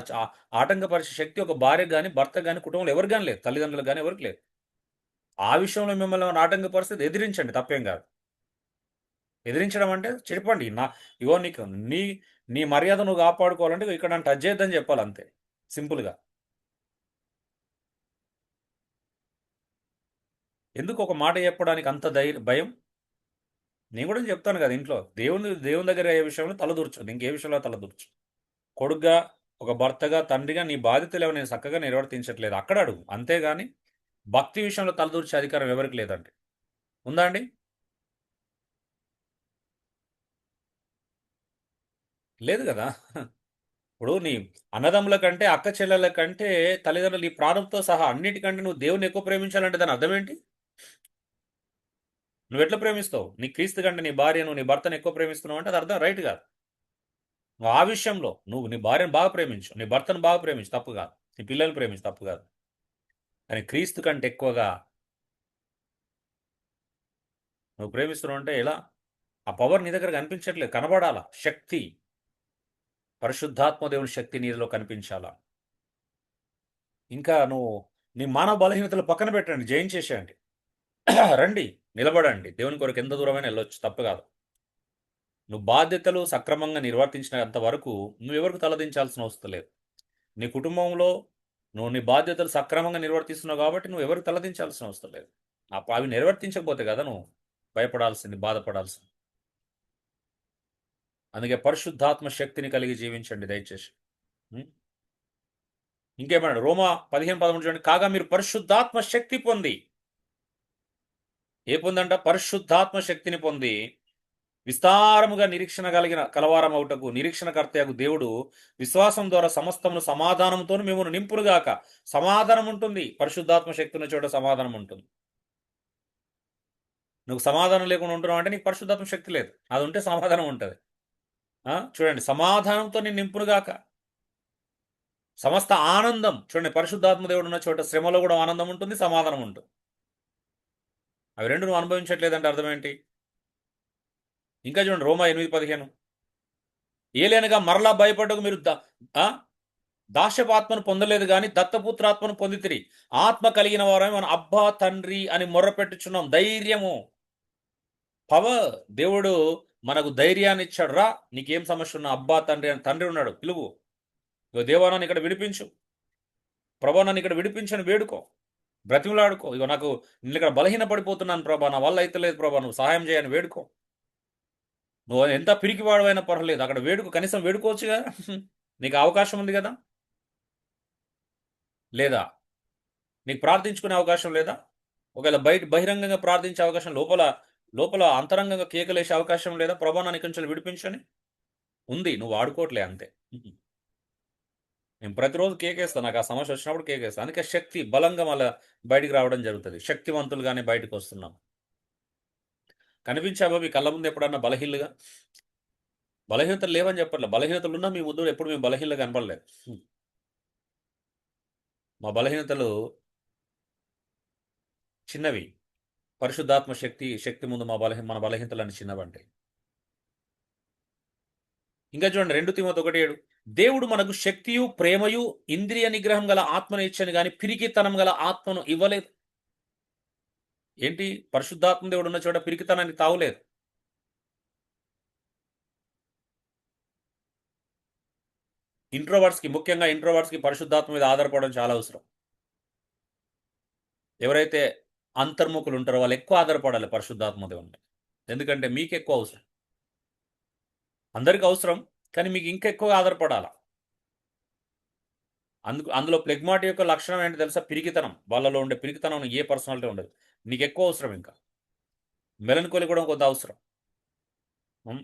ఆటంకపరిచే శక్తి ఒక భార్యకి గాని, భర్తకి గాని, కుటుంబంలో ఎవరికి గాని లేదు. తల్లిదండ్రులకు గాని ఎవరికి లేదు. ఆ విషయంలో మిమ్మల్ని ఏమైనా ఆటంకపరిస్తే ఎదిరించండి, తప్పేం కాదు. ఎదిరించడం అంటే చెప్పండి. ఇగో నీకు నీ నీ మర్యాద నువ్వు కాపాడుకోవాలంటే ఇక్కడ నన్ను టచ్ చేయొద్దని చెప్పాలి అంతే. సింపుల్‌గా. ఎందుకు ఒక మాట చెప్పడానికి అంత భయం? నేను కూడా చెప్తాను కదా ఇంట్లో. దేవుని దగ్గర ఏ విషయంలో తలదూర్చొద్దు. ఇంకే విషయంలో తలదూర్చు. కొడుగ్గా, ఒక భర్తగా, తండ్రిగా నీ బాధ్యతలేవో నేను చక్కగా నిర్వర్తించట్లేదు అక్కడ అడుగు. అంతేగాని భక్తి విషయంలో తలదూర్చే అధికారం ఎవరికి లేదండి. ఉందా అండి? లేదు గదా! ఇప్పుడు నీ అన్నదమ్ముల కంటే, అక్క చెల్లెల కంటే, తల్లిదండ్రులు ఈ ప్రాణంతో సహా అన్నిటికంటే నువ్వు దేవుడిని ఎక్కువ ప్రేమించాలంటే దాని అర్థం ఏంటి? నువ్వెట్లా ప్రేమిస్తావు? నీ క్రీస్తు కంటే నీ భార్యను, నీ భర్తను ఎక్కువ ప్రేమిస్తున్నావు అంటే అది అర్థం రైట్ కాదు. నువ్వు ఆ విషయంలో నువ్వు నీ భార్యను బాగా ప్రేమించు, నీ భర్తను బాగా ప్రేమించు, తప్పు కాదు. నీ పిల్లల్ని ప్రేమించు, తప్పు కాదు. కానీ క్రీస్తు కంటే ఎక్కువగా నువ్వు ప్రేమిస్తున్నావు అంటే ఎలా? ఆ పవర్ నీ దగ్గర కనిపించట్లేదు, కనబడాలా శక్తి. పరిశుద్ధాత్మ దేవుని శక్తి నీలో కనిపించాలా. ఇంకా నువ్వు నీ మానవ బలహీనతలు పక్కన పెట్టండి, జయించేసేయండి. రండి, నిలబడండి. దేవుని కొరకు ఎంత దూరమైనా వెళ్ళొచ్చు, తప్పు కాదు. నువ్వు బాధ్యతలు సక్రమంగా నిర్వర్తించినంత వరకు నువ్వెవరికి తలదించాల్సిన అవసరం లేదు. నీ కుటుంబంలో నువ్వు నీ బాధ్యతలు సక్రమంగా నిర్వర్తిస్తున్నావు కాబట్టి నువ్వు ఎవరికి తలదించాల్సిన అవసరం లేదు. అవి నిర్వర్తించకపోతే కదా నువ్వు భయపడాల్సింది, బాధపడాల్సింది. అందుకే పరిశుద్ధాత్మ శక్తిని కలిగి జీవించండి దయచేసి. ఉం? ఇంకేమన్నాడు? రోమా 15:13 చూడండి. కాగా మీరు పరిశుద్ధాత్మ శక్తి పొంది, ఏ పొందంట? పరిశుద్ధాత్మ శక్తిని పొంది విస్తారముగా నిరీక్షణ కలవారమవుటకు నిరీక్షణకర్తయగు దేవుడు విశ్వాసం ద్వారా సమస్తమును సమాధానంతో మిమ్మల్ని నింపునుగాక. సమాధానం ఉంటుంది. పరిశుద్ధాత్మ శక్తి ఉన్న చోట సమాధానం ఉంటుంది. నువ్వు సమాధానం లేకుండా ఉంటున్నావు అంటే నీకు పరిశుద్ధాత్మ శక్తి లేదు. అది ఉంటే సమాధానం ఉంటుంది. చూడండి, సమాధానంతో నేను నింపునుగాక. సమస్త ఆనందం. చూడండి, పరిశుద్ధాత్మ దేవుడు ఉన్న చోట శ్రమలో కూడా ఆనందం ఉంటుంది, సమాధానం ఉంటుంది. అవి రెండు నువ్వు అనుభవించట్లేదంటే అర్థం ఏంటి? ఇంకా చూడండి, రోమా 8:15 ఏలైనగా మరలా భయపడకు మీరు దాస్యపాత్మను పొందలేదు గాని దత్తపుత్రాత్మను పొందితిరి. ఆత్మ కలిగిన వారమే మన అబ్బా తండ్రి అని మొర్రపెట్టుచున్నాం. ధైర్యము, పవర్. దేవుడు మనకు ధైర్యాన్ని ఇచ్చాడు. రా, నీకేం సమస్య ఉన్నా అబ్బా తండ్రి అని తండ్రి ఉన్నాడు, పిలువు. ఇగో దేవా నన్ను ఇక్కడ విడిపించు, ప్రభా నన్ను ఇక్కడ విడిపించని వేడుకో, బ్రతిమలాడుకో. ఇగో నాకు నేను ఇక్కడ బలహీన పడిపోతున్నాను ప్రభా, నా వల్ల అయితే లేదు ప్రభా, నువ్వు సహాయం చేయని వేడుకో. నువ్వు ఎంత పిరికివాడవైనా పర్వాలేదు, అక్కడ వేడుకో, కనీసం వేడుకోవచ్చుగా. నీకు అవకాశం ఉంది కదా. లేదా నీకు ప్రార్థించుకునే అవకాశం లేదా? ఒకవేళ బహిరంగంగా ప్రార్థించే అవకాశం, లోపల లోపల అంతరంగంగా కేకలేసే అవకాశం లేదా? ప్రభా నన్ను ఇక్కడి నుంచి విడిపించని. ఉంది, నువ్వు వాడుకోవట్లే అంతే. నేను ప్రతిరోజు కేకేస్తాను, నాకు ఆ సమస్య వచ్చినప్పుడు కేకేస్తాను. అందుకే శక్తి బలంగా మళ్ళీ బయటికి రావడం జరుగుతుంది. శక్తివంతులుగానే బయటకు వస్తున్నాం. కనిపించావా మీ కళ్ళ ముందు ఎప్పుడన్నా బలహీనలుగా? బలహీనతలు లేవని చెప్పట్లే, బలహీనతలు ఉన్నా మీ ముందు ఎప్పుడు మేము బలహీనలు కనపడలేదు. మా బలహీనతలు చిన్నవి. పరిశుద్ధాత్మ శక్తి ముందు మన బలహీనతలన్నీ చిన్నవంటాయి. ఇంకా చూడండి, 2 తిమోతి 1:7 దేవుడు మనకు శక్తియు ప్రేమయు ఇంద్రియ నిగ్రహం గల ఆత్మను ఇచ్చని గాని పిరికితనం గల ఆత్మను ఇవ్వలేదు. ఏంటి? పరిశుద్ధాత్మ దేవుడు ఉన్న చోట పిరికితనానికి తావులేదు. ముఖ్యంగా ఇంట్రోవర్ట్స్కి పరిశుద్ధాత్మ మీద ఆధారపడడం చాలా అవసరం. ఎవరైతే అంతర్ముఖులు ఉంటారో వాళ్ళు ఎక్కువ ఆధారపడాలి పరిశుద్ధాత్మ దేవుని. ఎందుకంటే మీకు ఎక్కువ అవసరం. అందరికి అవసరం, కానీ మీకు ఇంకా ఎక్కువ ఆధారపడాలి. అందులో ప్లెగ్మాటి యొక్క లక్షణం ఏంటి తెలుసా? పిరికితనం. వాళ్ళలో ఉండే పిరికితనం ఏ పర్సనాలిటీ ఉండదు. నీకు ఎక్కువ అవసరం ఇంకా. మెలన్కోలి కూడా కొంత అవసరం. హ్మ్.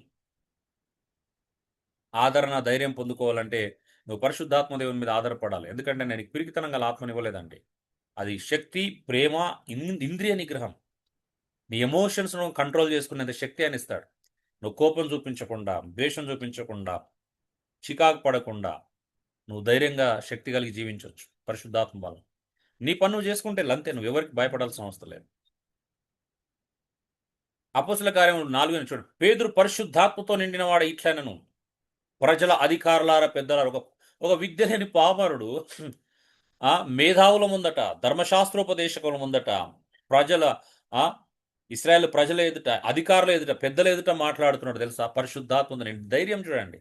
ఆదరణ, ధైర్యం పొందుకోవాలంటే నువ్వు పరిశుద్ధాత్మ దేవుని మీద ఆధారపడాలి. ఎందుకంటే నేను నీకు పిరికితనం గల ఆత్మనివ్వలేదండి. అది శక్తి, ప్రేమ, ఇంద్రియ నిగ్రహం. నీ ఎమోషన్స్‌ను కంట్రోల్ చేసుకునేంత శక్తి ఆయన ఇస్తాడు. నువ్వు కోపం చూపించకుండా, ద్వేషం చూపించకుండా, చికాకు పడకుండా, నువ్వు ధైర్యంగా శక్తి కలిగి జీవించొచ్చు పరిశుద్ధాత్మ వలన. నీ పని నువ్వు చేసుకుంటే అంతే. నువ్వెవరికి భయపడాల్సిన అవసరం లేదు. అపోస్తల కార్యములు 4 చూడు. పేతురు పరిశుద్ధాత్మతో నిండినవాడు ఇట్లనెను, ప్రజల అధికారులారా, పెద్దలారా, ఒక విద్య లేని పామరుడు మేధావుల ముందట, ధర్మశాస్త్రోపదేశకుల ముందట, ప్రజల ఆ ఇశ్రాయేల్ ప్రజల ఎదుట, అధికారుల ఎదుట, పెద్దల ఎదుట మాట్లాడుతున్నాడు తెలుసా? పరిశుద్ధాత్మ నిండి. ధైర్యం చూడండి.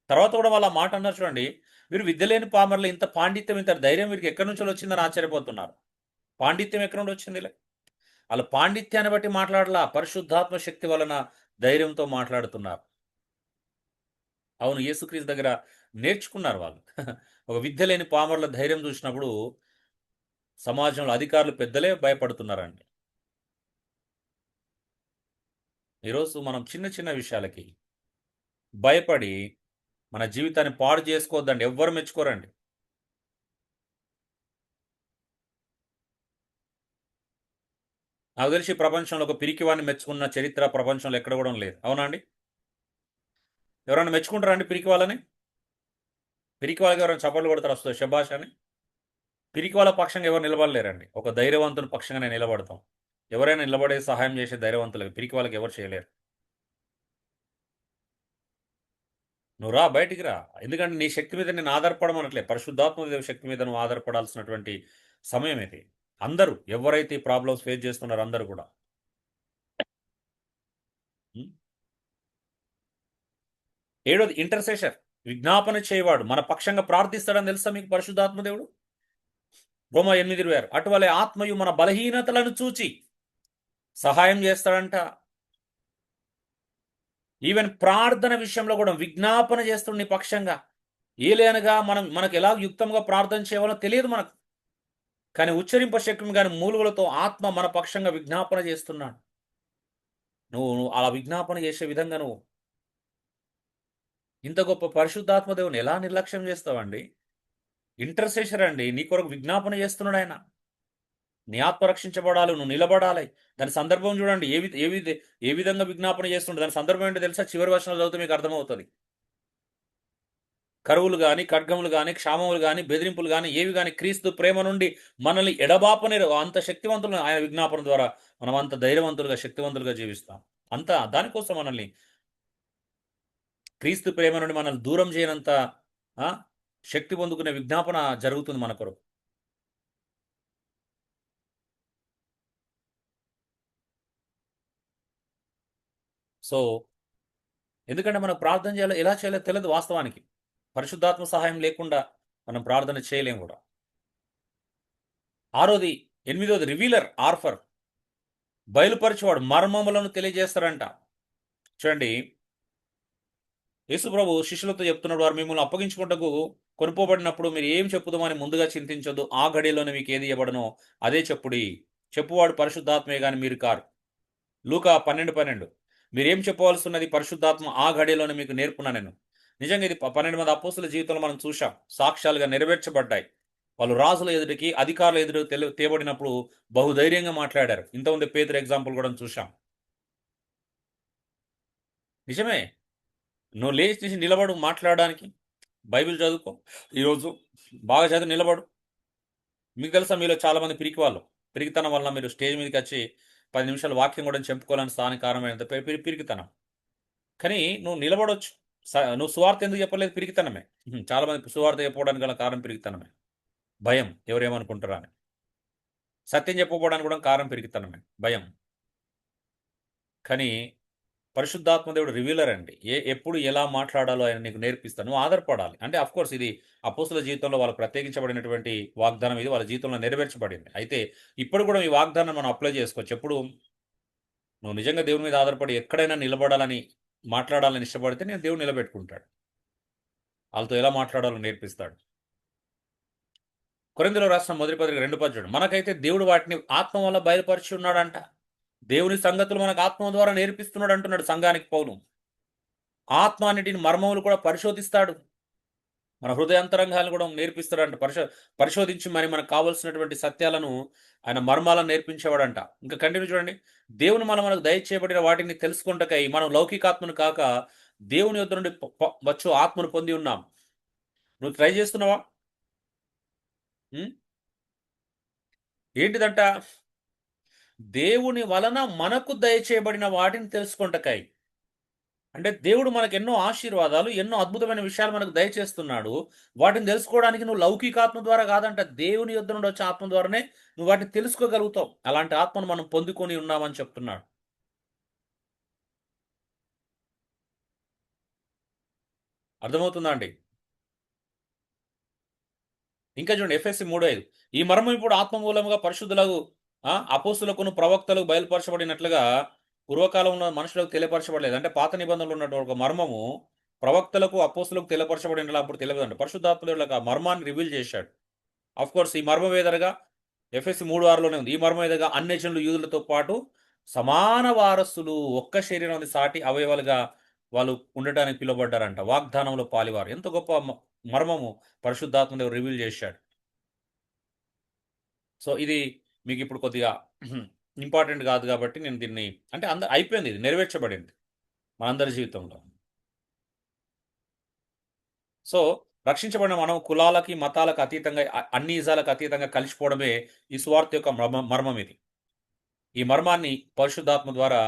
తర్వాత కూడా వాళ్ళు ఆ మాట అన్నారు చూడండి. వీరు విద్య లేని పామరులు, ఇంత పాండిత్యం, ఇంత ధైర్యం వీరికి ఎక్కడి నుంచో వచ్చిందని ఆశ్చర్యపోతున్నారు. పాండిత్యం ఎక్కడి నుండి వచ్చిందిలే? వాళ్ళ పాండిత్యాన్ని బట్టి మాట్లాడలా, పరిశుద్ధాత్మ శక్తి వలన ధైర్యంతో మాట్లాడుతున్నారు. అవును, యేసుక్రీస్తు దగ్గర నేర్చుకున్నారు వాళ్ళు. ఒక విద్య లేని పామరుల ధైర్యం చూసినప్పుడు సమాజంలో అధికారులు, పెద్దలే భయపడుతున్నారండి. ఈరోజు మనం చిన్న చిన్న విషయాలకి భయపడి మన జీవితాన్ని పాడు చేసుకోవద్దండి. ఎవ్వరు మెచ్చుకోరండి. నాకు తెలిసి ప్రపంచంలో ఒక పిరికివాడిని మెచ్చుకున్న చరిత్ర ప్రపంచంలో ఎక్కడ కూడా లేదు. అవునా అండి? ఎవరైనా మెచ్చుకుంటారా అండి పిరికి వాళ్ళని? పిరికి వాళ్ళకి ఎవరైనా చప్పట్లు కొడతారా వస్తుంది శభాష్ అని? పిరికి వాళ్ళ పక్షంగా ఎవరు నిలబడలేరండి. ఒక ధైర్యవంతుని పక్షంగానే నిలబడతాం. ఎవరైనా నిలబడే సహాయం చేసే ధైర్యవంతులే. పిరికి వాళ్ళకి ఎవరు చేయలేరు. నువ్వు రా, బయటికి రా. ఎందుకంటే నీ శక్తి మీద నేను ఆధారపడమనట్లే. పరిశుద్ధాత్మ దేవుని శక్తి మీద నువ్వు ఆధారపడాల్సినటువంటి సమయం ఇది. అందరూ ఎవరైతే ఈ ప్రాబ్లమ్స్ ఫేస్ చేస్తున్నారో అందరూ కూడా. హ్మ్. ఏడోది ఇంటర్సెషన్. విజ్ఞాపన చేయవాడు. మన పక్షంగా ప్రార్థిస్తాడని తెలుసా మీకు పరిశుద్ధాత్మ దేవుడు? రోమా 8:26. అటువలే ఆత్మయు మన బలహీనతలను చూచి సహాయం చేస్తాడంట. ఈవెన్ ప్రార్థన విషయంలో కూడా విజ్ఞాపన చేస్తుండు నీ పక్షంగా. ఏలయనగా మనకు ఎలా యుక్తంగా ప్రార్థన చేయాలో తెలియదు మనకు. కానీ ఉచ్చరింప శక్యం గాని మూలుగులతో ఆత్మ మన పక్షంగా విజ్ఞాపన చేస్తున్నాడు. నువ్వు అలా విజ్ఞాపన చేసే విధంగా నువ్వు ఇంత గొప్ప పరిశుద్ధాత్మ దేవుని ఎలా నిర్లక్ష్యం చేస్తావండి? ఇంటర్సెసర్ అండి. నీ కొరకు విజ్ఞాపన చేస్తున్నాడు ఆయన. నీ ఆత్మ రక్షించబడాలి. నువ్వు నిలబడాలి. దాని సందర్భం చూడండి. ఏ విధంగా విజ్ఞాపన చేస్తుండే. దాని సందర్భం ఏంటో తెలుసా? చివరి వచనాలు చదివితే మీకు అర్థమవుతుంది. కరువులు గాని, ఖడ్గములు గాని, క్షామములు గాని, బెదిరింపులు గాని, ఏవి గాని క్రీస్తు ప్రేమ నుండి మనల్ని ఎడబాపనిరు. అంత శక్తివంతులు ఆయన విజ్ఞాపన ద్వారా మనం అంత ధైర్యవంతులుగా, శక్తివంతులుగా జీవిస్తాం. అంతా దానికోసం మనల్ని క్రీస్తు ప్రేమ నుండి మనల్ని దూరం చేయనంత ఆ, శక్తి పొందుకునే విజ్ఞాపన జరుగుతుంది మన కొరకు. సో ఎందుకంటే మనం ప్రార్థన చేయాలో ఎలా చేయాలో తెలియదు వాస్తవానికి. పరిశుద్ధాత్మ సహాయం లేకుండా మనం ప్రార్థన చేయలేం కూడా. ఆరోది, ఎనిమిదోది రివీలర్ ఆర్ఫర్. బయలుపరచువాడు, మర్మములను తెలియజేస్తారంట. చూడండి, యేసుప్రభు శిష్యులతో చెప్తున్నాడు, వారు మిమ్మల్ని అప్పగించుకుంటకు కొనుపోబడినప్పుడు మీరు ఏం చెప్పుదామని ముందుగా చింతించొద్దు. ఆ గడిలోనే మీకు ఏది ఇవ్వబడనో అదే చెప్పుడి. చెప్పువాడు పరిశుద్ధాత్మే గాని మీరు కారు. లూకా 12:12. మీరేం చెప్పవలసి ఉన్నది పరిశుద్ధాత్మ ఆ గడిలోనే మీకు నేర్పునా నేను. నిజంగా ఇది 12 మంది అపోస్తుల జీవితంలో మనం చూశాం. సాక్ష్యాలుగా నెరవేర్చబడ్డాయి. వాళ్ళు రాజుల ఎదుటికి, అధికారుల ఎదురు తేబడినప్పుడు బహుధైర్యంగా మాట్లాడారు. ఇంతకుముందు పేతురు ఎగ్జాంపుల్ కూడా చూశాం. నిజమే. నువ్వు లేచి నిలబడు మాట్లాడడానికి. బైబిల్ చదువుకో. ఈరోజు బాగా చదివి నిలబడు. మీకు తెలుసా మీలో చాలా మంది పిరికి వాళ్ళు. పిరికితనం వల్ల మీరు స్టేజ్ మీదకి వచ్చి 10 నిమిషాలు వాక్యం కూడా చెప్పుకోవాలని స్థానిక కారణమైనంత పిరికితనం. కానీ నువ్వు నిలబడొచ్చు. నువ్వు సువార్త ఎందుకు చెప్పలేదు? పిరికితనమే. చాలా మంది సువార్త చెప్పడానికి గల కారణం పిరికితనమే. భయం, ఎవరేమనుకుంటారా అని. సత్యం చెప్పకపోవడానికి కూడా కారణం పిరికితనమే, భయం. కానీ పరిశుద్ధాత్మ దేవుడు రివీలర్ అండి. ఎప్పుడు ఎలా మాట్లాడాలో ఆయన నీకు నేర్పిస్తాడు. నువ్వు ఆధారపడాలి. అంటే కోర్స్ ఇది అపోస్తుల జీవితంలో వాళ్ళకు ప్రత్యేకించబడినటువంటి వాగ్దానం. ఇది వాళ్ళ జీవితంలో నెరవేర్చబడింది. అయితే ఇప్పుడు కూడా ఈ వాగ్దానం మనం అప్లై చేసుకోవచ్చు. ఎప్పుడు నువ్వు నిజంగా దేవుని మీద ఆధారపడి ఎక్కడైనా నిలబడాలని, మాట్లాడాలని ఇష్టపడితే నేను దేవుడు నిలబెట్టుకుంటాడు. వాళ్ళతో ఎలా మాట్లాడాలో నేర్పిస్తాడు. కొరింథీయులకు రాసిన మొదటి పత్రిక 2 మనకైతే దేవుడు వాటిని ఆత్మ వల్ల బయలుపరిచి ఉన్నాడంట. దేవుని సంగతులు మనకు ఆత్మ ద్వారా నేర్పిస్తున్నాడు అంటున్నాడు సంఘానికి పౌలు. ఆత్మ అన్నిటిని మర్మములు కూడా పరిశోధిస్తాడు. మన హృదయాంతరంగాలను కూడా నేర్పిస్తాడంట. పరిశోధించి మరి మనకు కావాల్సినటువంటి సత్యాలను ఆయన మర్మాలను నేర్పించేవాడంట. ఇంకా కంటిన్యూ చూడండి. దేవుని మనకు దయచేయబడిన వాటిని తెలుసుకుంటకై మనం లౌకికాత్మను కాక దేవుని యొద్ద నుండి వచ్చు ఆత్మను పొంది ఉన్నాం. నువ్వు ట్రై చేస్తున్నావా? ఏంటిదంట? దేవుని వలన మనకు దయచేయబడిన వాటిని తెలుసుకుంటకై. అంటే దేవుడు మనకు ఎన్నో ఆశీర్వాదాలు, ఎన్నో అద్భుతమైన విషయాలు మనకు దయచేస్తున్నాడు. వాటిని తెలుసుకోవడానికి నువ్వు లౌకికాత్మ ద్వారా కాదంట, దేవుని యొద్ద నుండి వచ్చే ఆత్మ ద్వారానే నువ్వు వాటిని తెలుసుకోగలుగుతావు. అలాంటి ఆత్మను మనం పొందుకొని ఉన్నామని చెప్తున్నాడు. అర్థమవుతుందా అండి? ఇంకా చూడండి ఎఫెసీ 3:5 ఈ మర్మం ఇప్పుడు ఆత్మ మూలముగా పరిశుద్ధులకు అపోస్తులకును ప్రవక్తలకు బయలుపరచబడినట్లుగా పూర్వకాలంలో మనుషులకు తెలియపరచబడలేదు. అంటే పాత నిబంధనలు ఉన్నటువంటి ఒక మర్మము ప్రవక్తలకు అపోస్తులకు తెలియపరచబడిన అప్పుడు తెలియదండి. పరిశుద్ధాత్ములకు ఆ మర్మాన్ని రివీల్ చేశాడు. ఆఫ్ కోర్స్ ఈ మర్మం ఎదురుగా ఎఫెసీ 3:6లోనే ఉంది. ఈ మర్మం ఎదురుగా అన్యజనులు యూదులతో పాటు సమాన వారసులు ఒక్క శరీరం సాటి అవయవాలుగా వాళ్ళు ఉండటానికి పిలువబడ్డారంట. వాగ్దానంలో పాలివారు. ఎంత గొప్ప మర్మము పరిశుద్ధాత్మ రివీల్ చేశాడు. సో ఇది మీకు ఇప్పుడు కొద్దిగా ఇంపార్టెంట్ కాదు కాబట్టి నేను దీన్ని అంటే అయిపోయింది, ఇది నెరవేర్చబడింది మనందరి జీవితంలో. సో రక్షించబడిన మనం కులాలకి మతాలకు అతీతంగా అన్ని ఇజాలకు అతీతంగా కలిసిపోవడమే ఈ సువార్త యొక్క మర్మం. ఇది ఈ మర్మాన్ని పరిశుద్ధాత్మ ద్వారా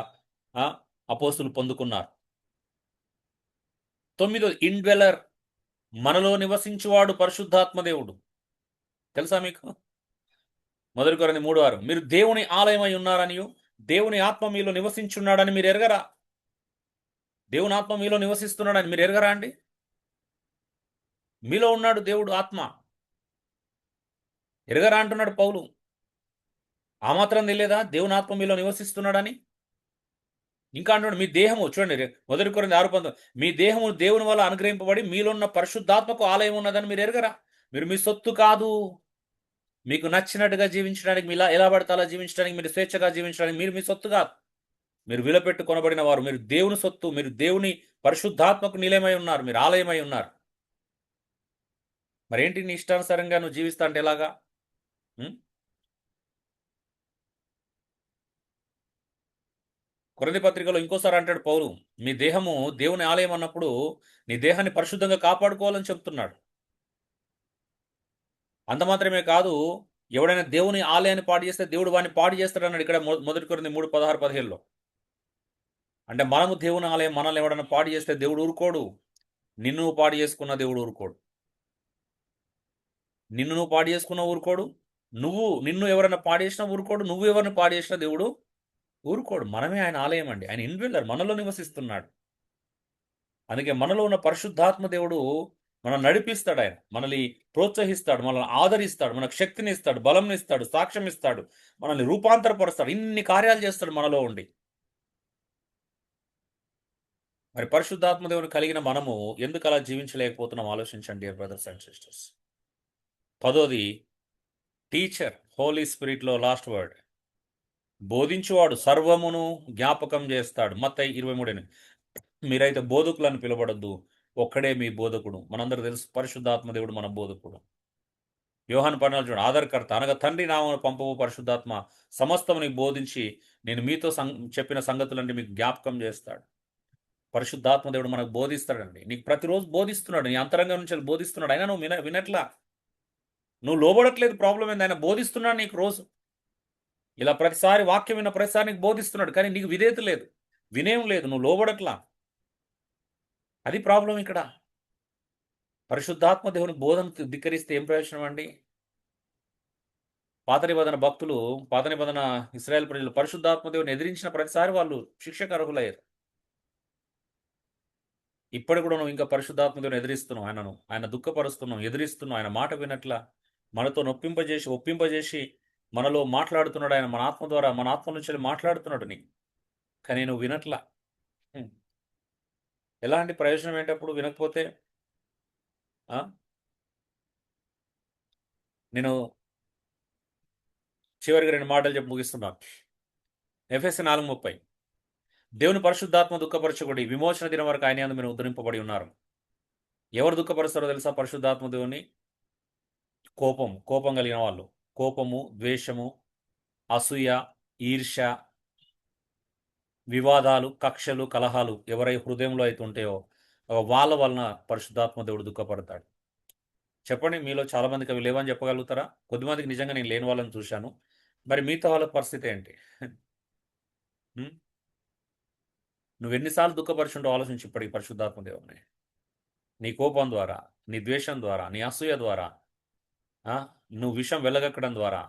అపోస్తులు పొందుకున్నారు. 9 ఇండ్వెలర్ మనలో నివసించువాడు పరిశుద్ధాత్మ దేవుడు. తెలుసా మీకు? 1 కొరింథీ 3:6 మీరు దేవుని ఆలయమై ఉన్నారనియు దేవుని ఆత్మ మీలో నివసించున్నాడని మీరు ఎరగరా? దేవుని ఆత్మ మీలో నివసిస్తున్నాడని మీరు ఎరగరా అండి? మీలో ఉన్నాడు దేవుడు ఆత్మ. ఎరగరా అంటున్నాడు పౌలు. ఆ మాత్రం తెలియదా దేవుని ఆత్మ మీలో నివసిస్తున్నాడని? ఇంకా అంటున్నాడు మీ దేహము చూడండి 1 కొరింథీ 6:19 మీ దేహము దేవుని వల్ల అనుగ్రహింపబడి మీలో ఉన్న పరిశుద్ధాత్మకు ఆలయం ఉన్నదని మీరు ఎరగరా? మీరు మీ సొత్తు కాదు. మీకు నచ్చినట్టుగా జీవించడానికి మీరు ఎలా పడితే అలా జీవించడానికి, మీరు స్వేచ్ఛగా జీవించడానికి మీరు మీ సొత్తు కాదు. మీరు విలపెట్టు కొనబడిన వారు. మీరు దేవుని సొత్తు. మీరు దేవుని పరిశుద్ధాత్మకు నిలయమై ఉన్నారు. మీరు ఆలయమై ఉన్నారు. మరేంటి నీ ఇష్టానుసారంగా నువ్వు జీవిస్తా అంటే ఎలాగా? కొరింథీ పత్రికలో ఇంకోసారి అంటాడు పౌలు, మీ దేహము దేవుని ఆలయం అన్నప్పుడు నీ దేహాన్ని పరిశుద్ధంగా కాపాడుకోవాలని చెప్తున్నాడు. అంత మాత్రమే కాదు, ఎవడైనా దేవుని ఆలయాన్ని పాడు చేస్తే దేవుడు వాడిని పాడు చేస్తాడన్నాడు ఇక్కడ 1 కొరింథీ 3:16-17లో. అంటే మనము దేవుని ఆలయం, మనల్ని ఎవడైనా పాడు చేస్తే దేవుడు ఊరుకోడు. నిన్ను పాడు చేసుకున్న దేవుడు ఊరుకోడు. నిన్ను నువ్వు పాడు చేసుకున్న ఊరుకోడు. నిన్ను ఎవరైనా పాడు చేసినా ఊరుకోడు. నువ్వు ఎవరిని పాడు చేసినా దేవుడు ఊరుకోడు. మనమే ఆయన ఆలయం అండి. ఆయన ఇన్వెల్లర్ మనలో నివసిస్తున్నాడు. అందుకే మనలో ఉన్న పరిశుద్ధాత్మ దేవుడు మనం నడిపిస్తాడు. ఆయన మనల్ని ప్రోత్సహిస్తాడు, మనల్ని ఆదరిస్తాడు, మనకు శక్తిని ఇస్తాడు, బలం ఇస్తాడు, సాక్ష్యం ఇస్తాడు, మనల్ని రూపాంతరపరుస్తాడు. ఇన్ని కార్యాలు చేస్తాడు మనలో ఉండి. మరి పరిశుద్ధాత్మ దేవుని కలిగిన మనము ఎందుకు అలా జీవించలేకపోతున్నాం ఆలోచించండి బ్రదర్స్ అండ్ సిస్టర్స్. 10ది టీచర్, హోలీ స్పిరిట్లో లాస్ట్ వర్డ్. బోధించువాడు సర్వమును జ్ఞాపకం చేస్తాడు. మత్తయి 23 మీరైతే బోధకులను పిలవడద్దు, ఒక్కడే మీ బోధకుడు. మనందరూ తెలుసు పరిశుద్ధాత్మ దేవుడు మన బోధకుడు. యోహాను 14 చూడండి, ఆధారకర్త అనగా తండ్రి నామమున పంపవు పరిశుద్ధాత్మ సమస్తముని బోధించి నేను మీతో చెప్పిన సంగతులన్నీ మీకు జ్ఞాపకం చేస్తాడు. పరిశుద్ధాత్మ దేవుడు మనకు బోధిస్తాడండి. నీకు ప్రతిరోజు బోధిస్తున్నాడు, నీ అంతరంగం నుంచి బోధిస్తున్నాడు. అయినా నువ్వు వినట్లా, నువ్వు లోబడట్లేదు. ప్రాబ్లం ఏంది? ఆయన బోధిస్తున్నాడు నీకు రోజు. ఇలా ప్రతిసారి వాక్యం విన్న ప్రతిసారి నీకు బోధిస్తున్నాడు, కానీ నీకు విధేయత లేదు, వినేయం లేదు, నువ్వు లోబడట్లా. అది ప్రాబ్లం ఇక్కడ. పరిశుద్ధాత్మ దేవుని బోధన ధిక్కరిస్తే ఏం ప్రయోజనం అండి? పాత నిబంధన భక్తులు, పాత నిబంధన ఇశ్రాయేల్ ప్రజలు పరిశుద్ధాత్మ దేవుని ఎదిరించిన ప్రతిసారి వాళ్ళు శిక్షకు అర్హులయ్యారు. ఇప్పటి కూడా నువ్వు ఇంకా పరిశుద్ధాత్మ దేవుని ఎదిరిస్తున్నావు, ఆయన దుఃఖపరుస్తున్నావు, ఎదిరిస్తున్నావు. ఆయన మాట వినట్లా, మనతో ఒప్పింపజేసి మనలో మాట్లాడుతున్నాడు. ఆయన మన ఆత్మ ద్వారా, మన ఆత్మ నుంచి మాట్లాడుతున్నాడు నీకు, కానీ నువ్వు వినట్లా. ఎలాంటి ప్రయోజనం ఏంటప్పుడు వినకపోతే? నేను చివరికి 2 మాటలు చెప్పి ముగిస్తున్నాను. ఎఫెసీ 4:30 దేవుని పరిశుద్ధాత్మ దుఃఖపరచకుడి, విమోచన దినం వరకు ఆయన యందు మీరు ఉద్ధరింపబడి ఉన్నారు. ఎవరు దుఃఖపరుస్తారో తెలుసా పరిశుద్ధాత్మ దేవుని? కోపం కలిగిన వాళ్ళు. కోపము, ద్వేషము, అసూయ, ఈర్ష్య, వివాదాలు, కక్షలు, కలహాలు ఎవరై హృదయంలో అయితే ఉంటాయో వాళ్ళ వలన పరిశుద్ధాత్మ దేవుడు దుఃఖపడతాడు. చెప్పండి, మీలో చాలా మందికి అవి లేవని చెప్పగలుగుతారా? కొద్దిమందికి నిజంగా నేను లేని వాళ్ళని చూశాను. మరి మిగతా వాళ్ళ పరిస్థితి ఏంటి? హ్మ్? నువ్వెన్నిసార్లు దుఃఖపరుచుంటావో ఆలోచించు ఇప్పటికి పరిశుద్ధాత్మ దేవుడిని. నీ కోపం ద్వారా, నీ ద్వేషం ద్వారా, నీ అసూయ ద్వారా, ఆ? నువ్వు విషం వెళ్ళగక్కడం ద్వారా,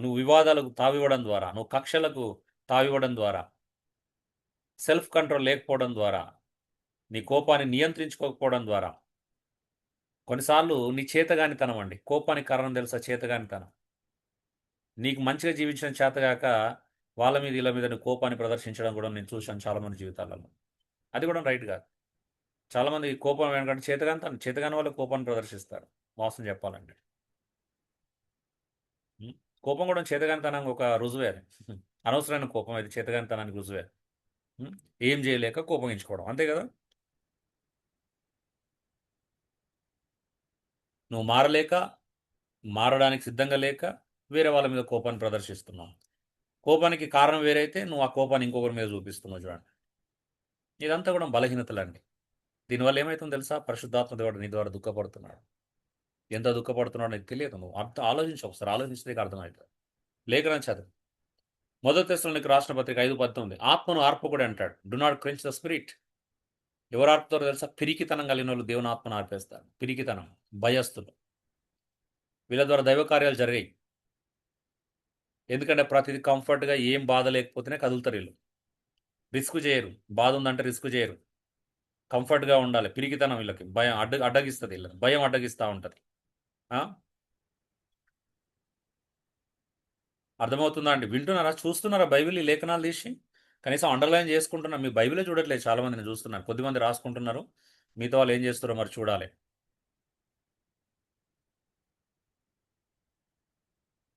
నువ్వు వివాదాలకు తావివ్వడం ద్వారా, నువ్వు కక్షలకు తావివ్వడం ద్వారా, సెల్ఫ్ కంట్రోల్ లేకపోవడం ద్వారా, నీ కోపాన్ని నియంత్రించుకోకపోవడం ద్వారా, కొన్నిసార్లు నీ చేతగానితనం అండి. కోపానికి కారణం తెలుసా? చేతగానితనం. నీకు మంచిగా జీవించడం చేతగాక వాళ్ళ మీద వీళ్ళ మీద నువ్వు కోపాన్ని ప్రదర్శించడం కూడా నేను చూశాను చాలామంది జీవితాలలో. అది కూడా రైట్ కాదు. చాలామంది కోపం వెనకంటే చేతగాని వాళ్ళు కోపాన్ని ప్రదర్శిస్తారు వాస్తవం చెప్పాలంటే. ఉం? కోపం కూడా చేతగానితనానికి ఒక రుజువే అది. అనవసరమైన కోపం అది చేతగానితనానికి రుజువే. ఉం? ఏం చేయలేక కోపగించుకోవడం అంతే కదా. నువ్వు మారలేక, మారడానికి సిద్ధంగా లేక వేరే వాళ్ళ మీద కోపాన్ని ప్రదర్శిస్తున్నావు. కోపానికి కారణం వేరైతే నువ్వు ఆ కోపాన్ని ఇంకొకరి మీద చూపిస్తున్నావు చూడండి. ఇదంతా కూడా బలహీనతలండి. దీనివల్ల ఏమవుతుందో తెలుసా? పరిశుద్ధాత్మ దేవుడు నీ ద్వారా దుఃఖపడుతున్నాడు. ఎంత దుఃఖపడుతున్నాడో నీకు తెలియదు. నువ్వు అంత ఆలోచించు, ఒకసారి ఆలోచిస్తే నీకు అర్థమవుతుంది. లేఖనం చదువు. మొదటి తెస్సలోనికీ రాసిన పత్రిక 5:19 ఆత్మను ఆర్పకుడు అంటాడు. Do not quench the spirit. ఎవరు ఆర్పుతారో తెలుసా? పిరికితనం కలిగిన వాళ్ళు దేవుని ఆత్మను ఆర్పేస్తారు. పిరికితనం, భయస్థులు, వీళ్ళ ద్వారా దైవ కార్యాలు జరిగాయి. ఎందుకంటే ప్రతిదీ కంఫర్ట్గా ఏం బాధ లేకపోతేనే కదులుతారు వీళ్ళు. రిస్క్ చేయరు. బాధ ఉందంటే రిస్క్ చేయరు. కంఫర్ట్గా ఉండాలి. పిరికితనం వీళ్ళకి భయం అడ్డగిస్తుంది. వీళ్ళకి భయం అడ్డగిస్తూ ఉంటుంది. అర్థమవుతుందా అండి? వింటున్నారా? చూస్తున్నారా బైబిల్ ఈ లేఖనాలు తీసి? కనీసం అండర్లైన్ చేసుకుంటున్నారు. మీ బైబిలే చూడట్లేదు చాలా మందిని చూస్తున్నారు. కొద్దిమంది రాసుకుంటున్నారు. మిగతా వాళ్ళు ఏం చేస్తారో మరి చూడాలి.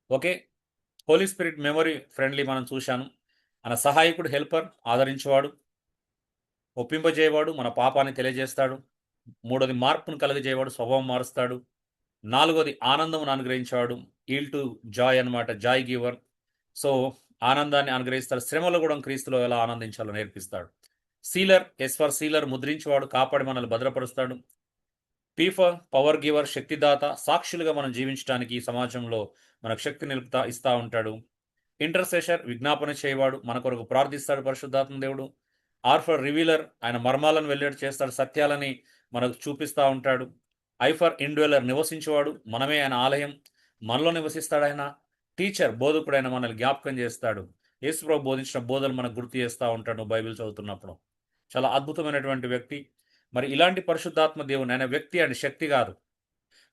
Okay. Holy spirit memory friendly మనం చూశాను. మన సహాయకుడు, హెల్పర్, ఆదరించేవాడు, ఒప్పింపజేయవాడు, మన పాపాన్ని తెలియజేస్తాడు. మూడోది మార్పును కలుగజేయవాడు, స్వభావం మారుస్తాడు. నాలుగోది ఆనందమును అనుగ్రహించేవాడు, ఈల్ టు జాయ్ అనమాట, జాయ్ గివర్. సో ఆనందాన్ని అనుగ్రహిస్తాడు. శ్రమలో కూడా క్రీస్తులో ఎలా ఆనందించాలో నేర్పిస్తాడు. సీలర్, ఎస్ ఫర్ సీలర్, ముద్రించేవాడు, కాపాడి మనల్ని భద్రపరుస్తాడు. పీ ఫర్ పవర్ గివర్, శక్తిదాత, సాక్షులుగా మనం జీవించడానికి ఈ సమాజంలో మనకు శక్తి ఇస్తా ఉంటాడు. ఇంటర్సెషర్, విజ్ఞాపన చేయవాడు, మన కొరకు ప్రార్థిస్తాడు పరిశుద్ధాత్మ దేవుడు. ఆర్ ఫర్ రివీలర్, ఆయన మర్మాలను వెల్లడి చేస్తాడు, సత్యాలని మనకు చూపిస్తూ ఉంటాడు. ఐ ఫర్ ఇండ్వెలర్, నివసించేవాడు, మనమే ఆయన ఆలయం, మనలో నివసిస్తాడు ఆయన. టీచర్, బోధకుడు, ఆయన మనల్ని జ్ఞాపకం చేస్తాడు. యేసుప్రభు బోధించిన బోధలు మనకు గుర్తు చేస్తూ ఉంటాడు బైబిల్ చదువుతున్నప్పుడు. చాలా అద్భుతమైనటువంటి వ్యక్తి. మరి ఇలాంటి పరిశుద్ధాత్మ దేవుని, ఆయన వ్యక్తి అండి, శక్తి కాదు.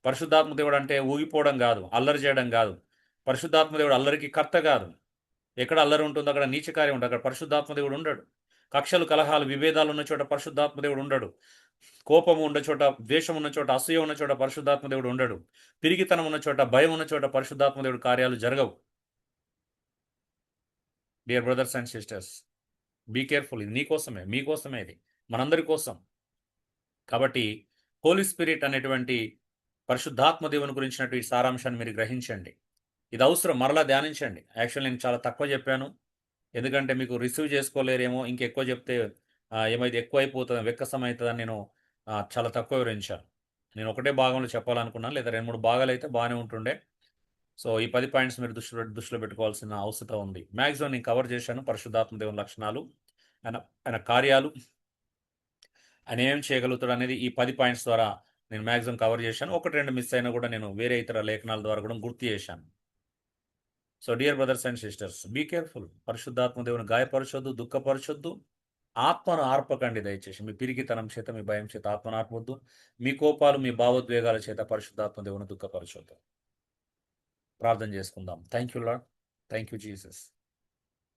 పరిశుద్ధాత్మ దేవుడు అంటే ఊగిపోవడం కాదు, అల్లరి చేయడం కాదు. పరిశుద్ధాత్మ దేవుడు అల్లరికి కర్త కాదు. ఎక్కడ అల్లరి ఉంటుందో అక్కడ నీచకార్యం ఉంటుంది. అక్కడ పరిశుద్ధాత్మ దేవుడు ఉండడు. కక్షలు, కలహాలు, విభేదాలు ఉన్న చోట పరిశుద్ధాత్మ దేవుడు ఉండడు. కోపము ఉన్న చోట, ద్వేషం ఉన్న చోట, అసూయ ఉన్న చోట పరిశుద్ధాత్మ దేవుడు ఉండడు. పిరిగితనం ఉన్న చోట, భయం ఉన్న చోట పరిశుద్ధాత్మ దేవుడు కార్యాలు జరగవు. Dear brothers and sisters, be careful. ఇది నీకోసమే, మీకోసమే, ఇది మనందరి కోసం. కాబట్టి హోలీ స్పిరిట్ అనేటువంటి పరిశుద్ధాత్మ దేవుని గురించినటువంటి సారాంశాన్ని మీరు గ్రహించండి. ఇది అవసరం, మరలా ధ్యానించండి. యాక్చువల్ నేను చాలా తక్కువ చెప్పాను, ఎందుకంటే మీకు రిసీవ్ చేసుకోలేరేమో, ఇంకెక్కువ చెప్తే ఏమైతే ఎక్కువ అయిపోతుంది, వెక్కసం అవుతుందని నేను చాలా తక్కువ వివరించాను. నేను ఒకటే భాగంలో చెప్పాలనుకున్నాను, లేదా 2-3 భాగాలు అయితే బాగానే ఉంటుండే. సో ఈ 10 పాయింట్స్ మీరు దృష్టిలో పెట్టుకోవాల్సిన అవసరం ఉంది. మ్యాక్సిమం నేను కవర్ చేశాను. పరిశుద్ధాత్మ దేవుని లక్షణాలు, ఆయన ఆయన కార్యాలు, ఆయన ఏం చేయగలుగుతాడు అనేది ఈ 10 పాయింట్స్ ద్వారా నేను మ్యాక్సిమం కవర్ చేశాను. 1-2 మిస్ అయినా కూడా నేను వేరే ఇతర లేఖనాల ద్వారా కూడా గుర్తు చేశాను. So dear brothers and sisters, be careful. పరిశుద్ధాత్మ దేవుని గాయపరచొద్దు, దుఃఖపరచొద్దు, ఆత్మను ఆర్పకండి దయచేసి. మీ పిరికితనం చేత, మీ భయం చేత ఆత్మను ఆర్పొద్దు. మీ కోపాలు, మీ భావోద్వేగాల చేత పరిశుద్ధాత్మ దేవుని దుఃఖపరచొద్దు. ప్రార్థన చేసుకుందాం. Thank you lord, thank you Jesus.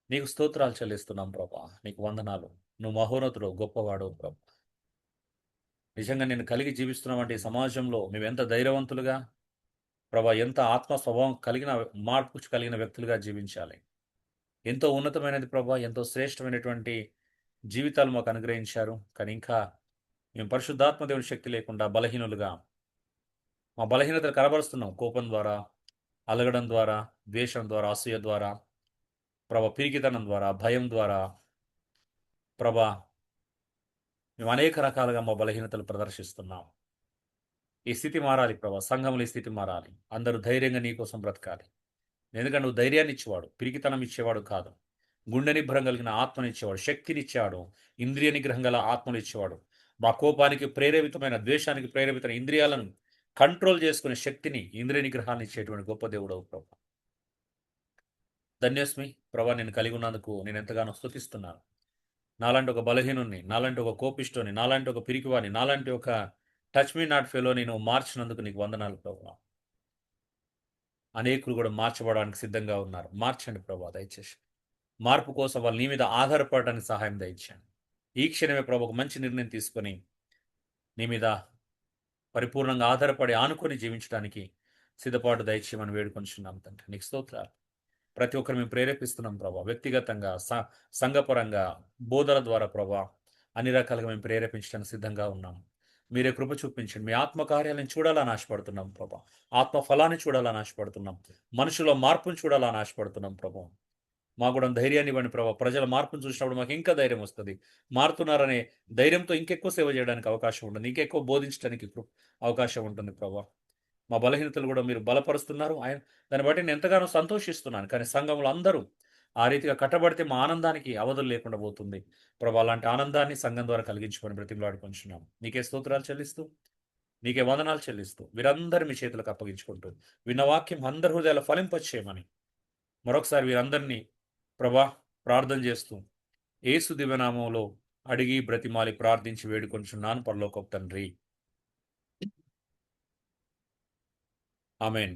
నీకు స్తోత్రాలు చెల్లిస్తున్నాం ప్రభా, నీకు వందనాలు. నువ్వు మహోన్నతుడు, గొప్పవాడు ప్రభా. నిజంగా నేను కలిగి జీవిస్తున్నామంటే ఈ సమాజంలో మేము ఎంత ధైర్యవంతులుగా, ప్రభా ఎంత ఆత్మ స్వభావం కలిగిన మార్పు కలిగిన వ్యక్తులుగా జీవించాలి. ఎంతో ఉన్నతమైనది ప్రభా, ఎంతో శ్రేష్టమైనటువంటి జీవితాలు మాకు అనుగ్రహించారు. కానీ ఇంకా మేము పరిశుద్ధాత్మ దేవుని శక్తి లేకుండా బలహీనులుగా మా బలహీనతలు కనబరుస్తున్నాం. కోపం ద్వారా, అలగడం ద్వారా, ద్వేషం ద్వారా, అసూయ ద్వారా, పిరికితనం ద్వారా, భయం ద్వారా ప్రభా మేము అనేక రకాలుగా మా బలహీనతలు ప్రదర్శిస్తున్నాం. ఈ స్థితి మారాలి ప్రభా. సంఘంలో ఈ స్థితి మారాలి. అందరూ ధైర్యంగా నీ కోసం బ్రతకాలి. ఎందుకంటే నువ్వు ధైర్యాన్ని ఇచ్చేవాడు, పిరికితనం ఇచ్చేవాడు కాదు. గుండె నిబ్బరం కలిగిన ఆత్మనిచ్చేవాడు, శక్తినిచ్చాడు, ఇంద్రియ నిగ్రహం గల ఆత్మను ఇచ్చేవాడు. మా కోపానికి ప్రేరేపితమైన, ద్వేషానికి ప్రేరేపితమైన ఇంద్రియాలను కంట్రోల్ చేసుకునే శక్తిని, ఇంద్రియ నిగ్రహాన్ని ఇచ్చేటువంటి గొప్ప దేవుడవు ప్రభా. ధన్యస్మి ప్రభా, నేను కలిగి ఉన్నందుకు నేను ఎంతగానో స్తుతిస్తున్నాను. నాలాంటి ఒక బలహీనుణ్ణి, నాలాంటి ఒక కోపిష్ఠుని, నాలాంటి ఒక పిరికివాని, నాలాంటి ఒక టచ్ మీ నాట్ ఫెలోని నువ్వు మార్చినందుకు నీకు వందనాలు ప్రభా. అనేకులు కూడా మార్చబడడానికి సిద్ధంగా ఉన్నారు. మార్చండి ప్రభా దయచేసి. మార్పు కోసం వాళ్ళు నీ మీద ఆధారపడడానికి సహాయం దయచేయండి. ఈ క్షణమే ప్రభు ఒక మంచి నిర్ణయం తీసుకొని నీ మీద పరిపూర్ణంగా ఆధారపడి ఆనుకొని జీవించడానికి సిద్ధపాటు దయచేయమని వేడుకొంచున్నాం తండ్రి. నీకు స్తోత్రాలు. ప్రతి ఒక్కరు మేము ప్రేరేపిస్తున్నాం ప్రభా. వ్యక్తిగతంగా, సంఘపరంగా, బోధల ద్వారా ప్రభా అన్ని రకాలుగా మేము ప్రేరేపించడానికి సిద్ధంగా ఉన్నాం. మీరే కృప చూపించండి. మీ ఆత్మకార్యాలను చూడాలని ఆశపడుతున్నాం ప్రభా. ఆత్మ ఫలాన్ని చూడాలని ఆశపడుతున్నాం. మనుషుల మార్పును చూడాలని ఆశపడుతున్నాం ప్రభా. మాకు కూడా ధైర్యాన్ని ఇవ్వండి ప్రభా. ప్రజల మార్పును చూసినప్పుడు మాకు ఇంకా ధైర్యం వస్తుంది. మారుతున్నారనే ధైర్యంతో ఇంకెక్కువ సేవ చేయడానికి అవకాశం ఉంటుంది. ఇంకెక్కువ బోధించడానికి అవకాశం ఉంటుంది ప్రభా. మా బలహీనతలు కూడా మీరు బలపరుస్తున్నారు. దాన్ని బట్టి నేను ఎంతగానో సంతోషిస్తున్నాను. కానీ సంఘంలో అందరూ ఆ రీతిగా కట్టబడితే మా ఆనందానికి అవధులు లేకుండా పోతుంది. ప్రభా అలాంటి ఆనందాన్ని సంఘం ద్వారా కలిగించుకొని బ్రతిమలాడుకొంచున్నాం. నీకే స్తోత్రాలు చెల్లిస్తూ, నీకే వందనాలు చెల్లిస్తూ, వీరందరూ మీ చేతులకు అప్పగించుకుంటూ, విన్న వాక్యం అందరి హృదయాలు ఫలింపచేయమని మరొకసారి వీరందరినీ ప్రభా ప్రార్థన చేస్తూ యేసు దివ్యనామంలో అడిగి బ్రతిమాలి ప్రార్థించి వేడుకొంచున్నాను పరలోకపు తండ్రి. ఆమేన్.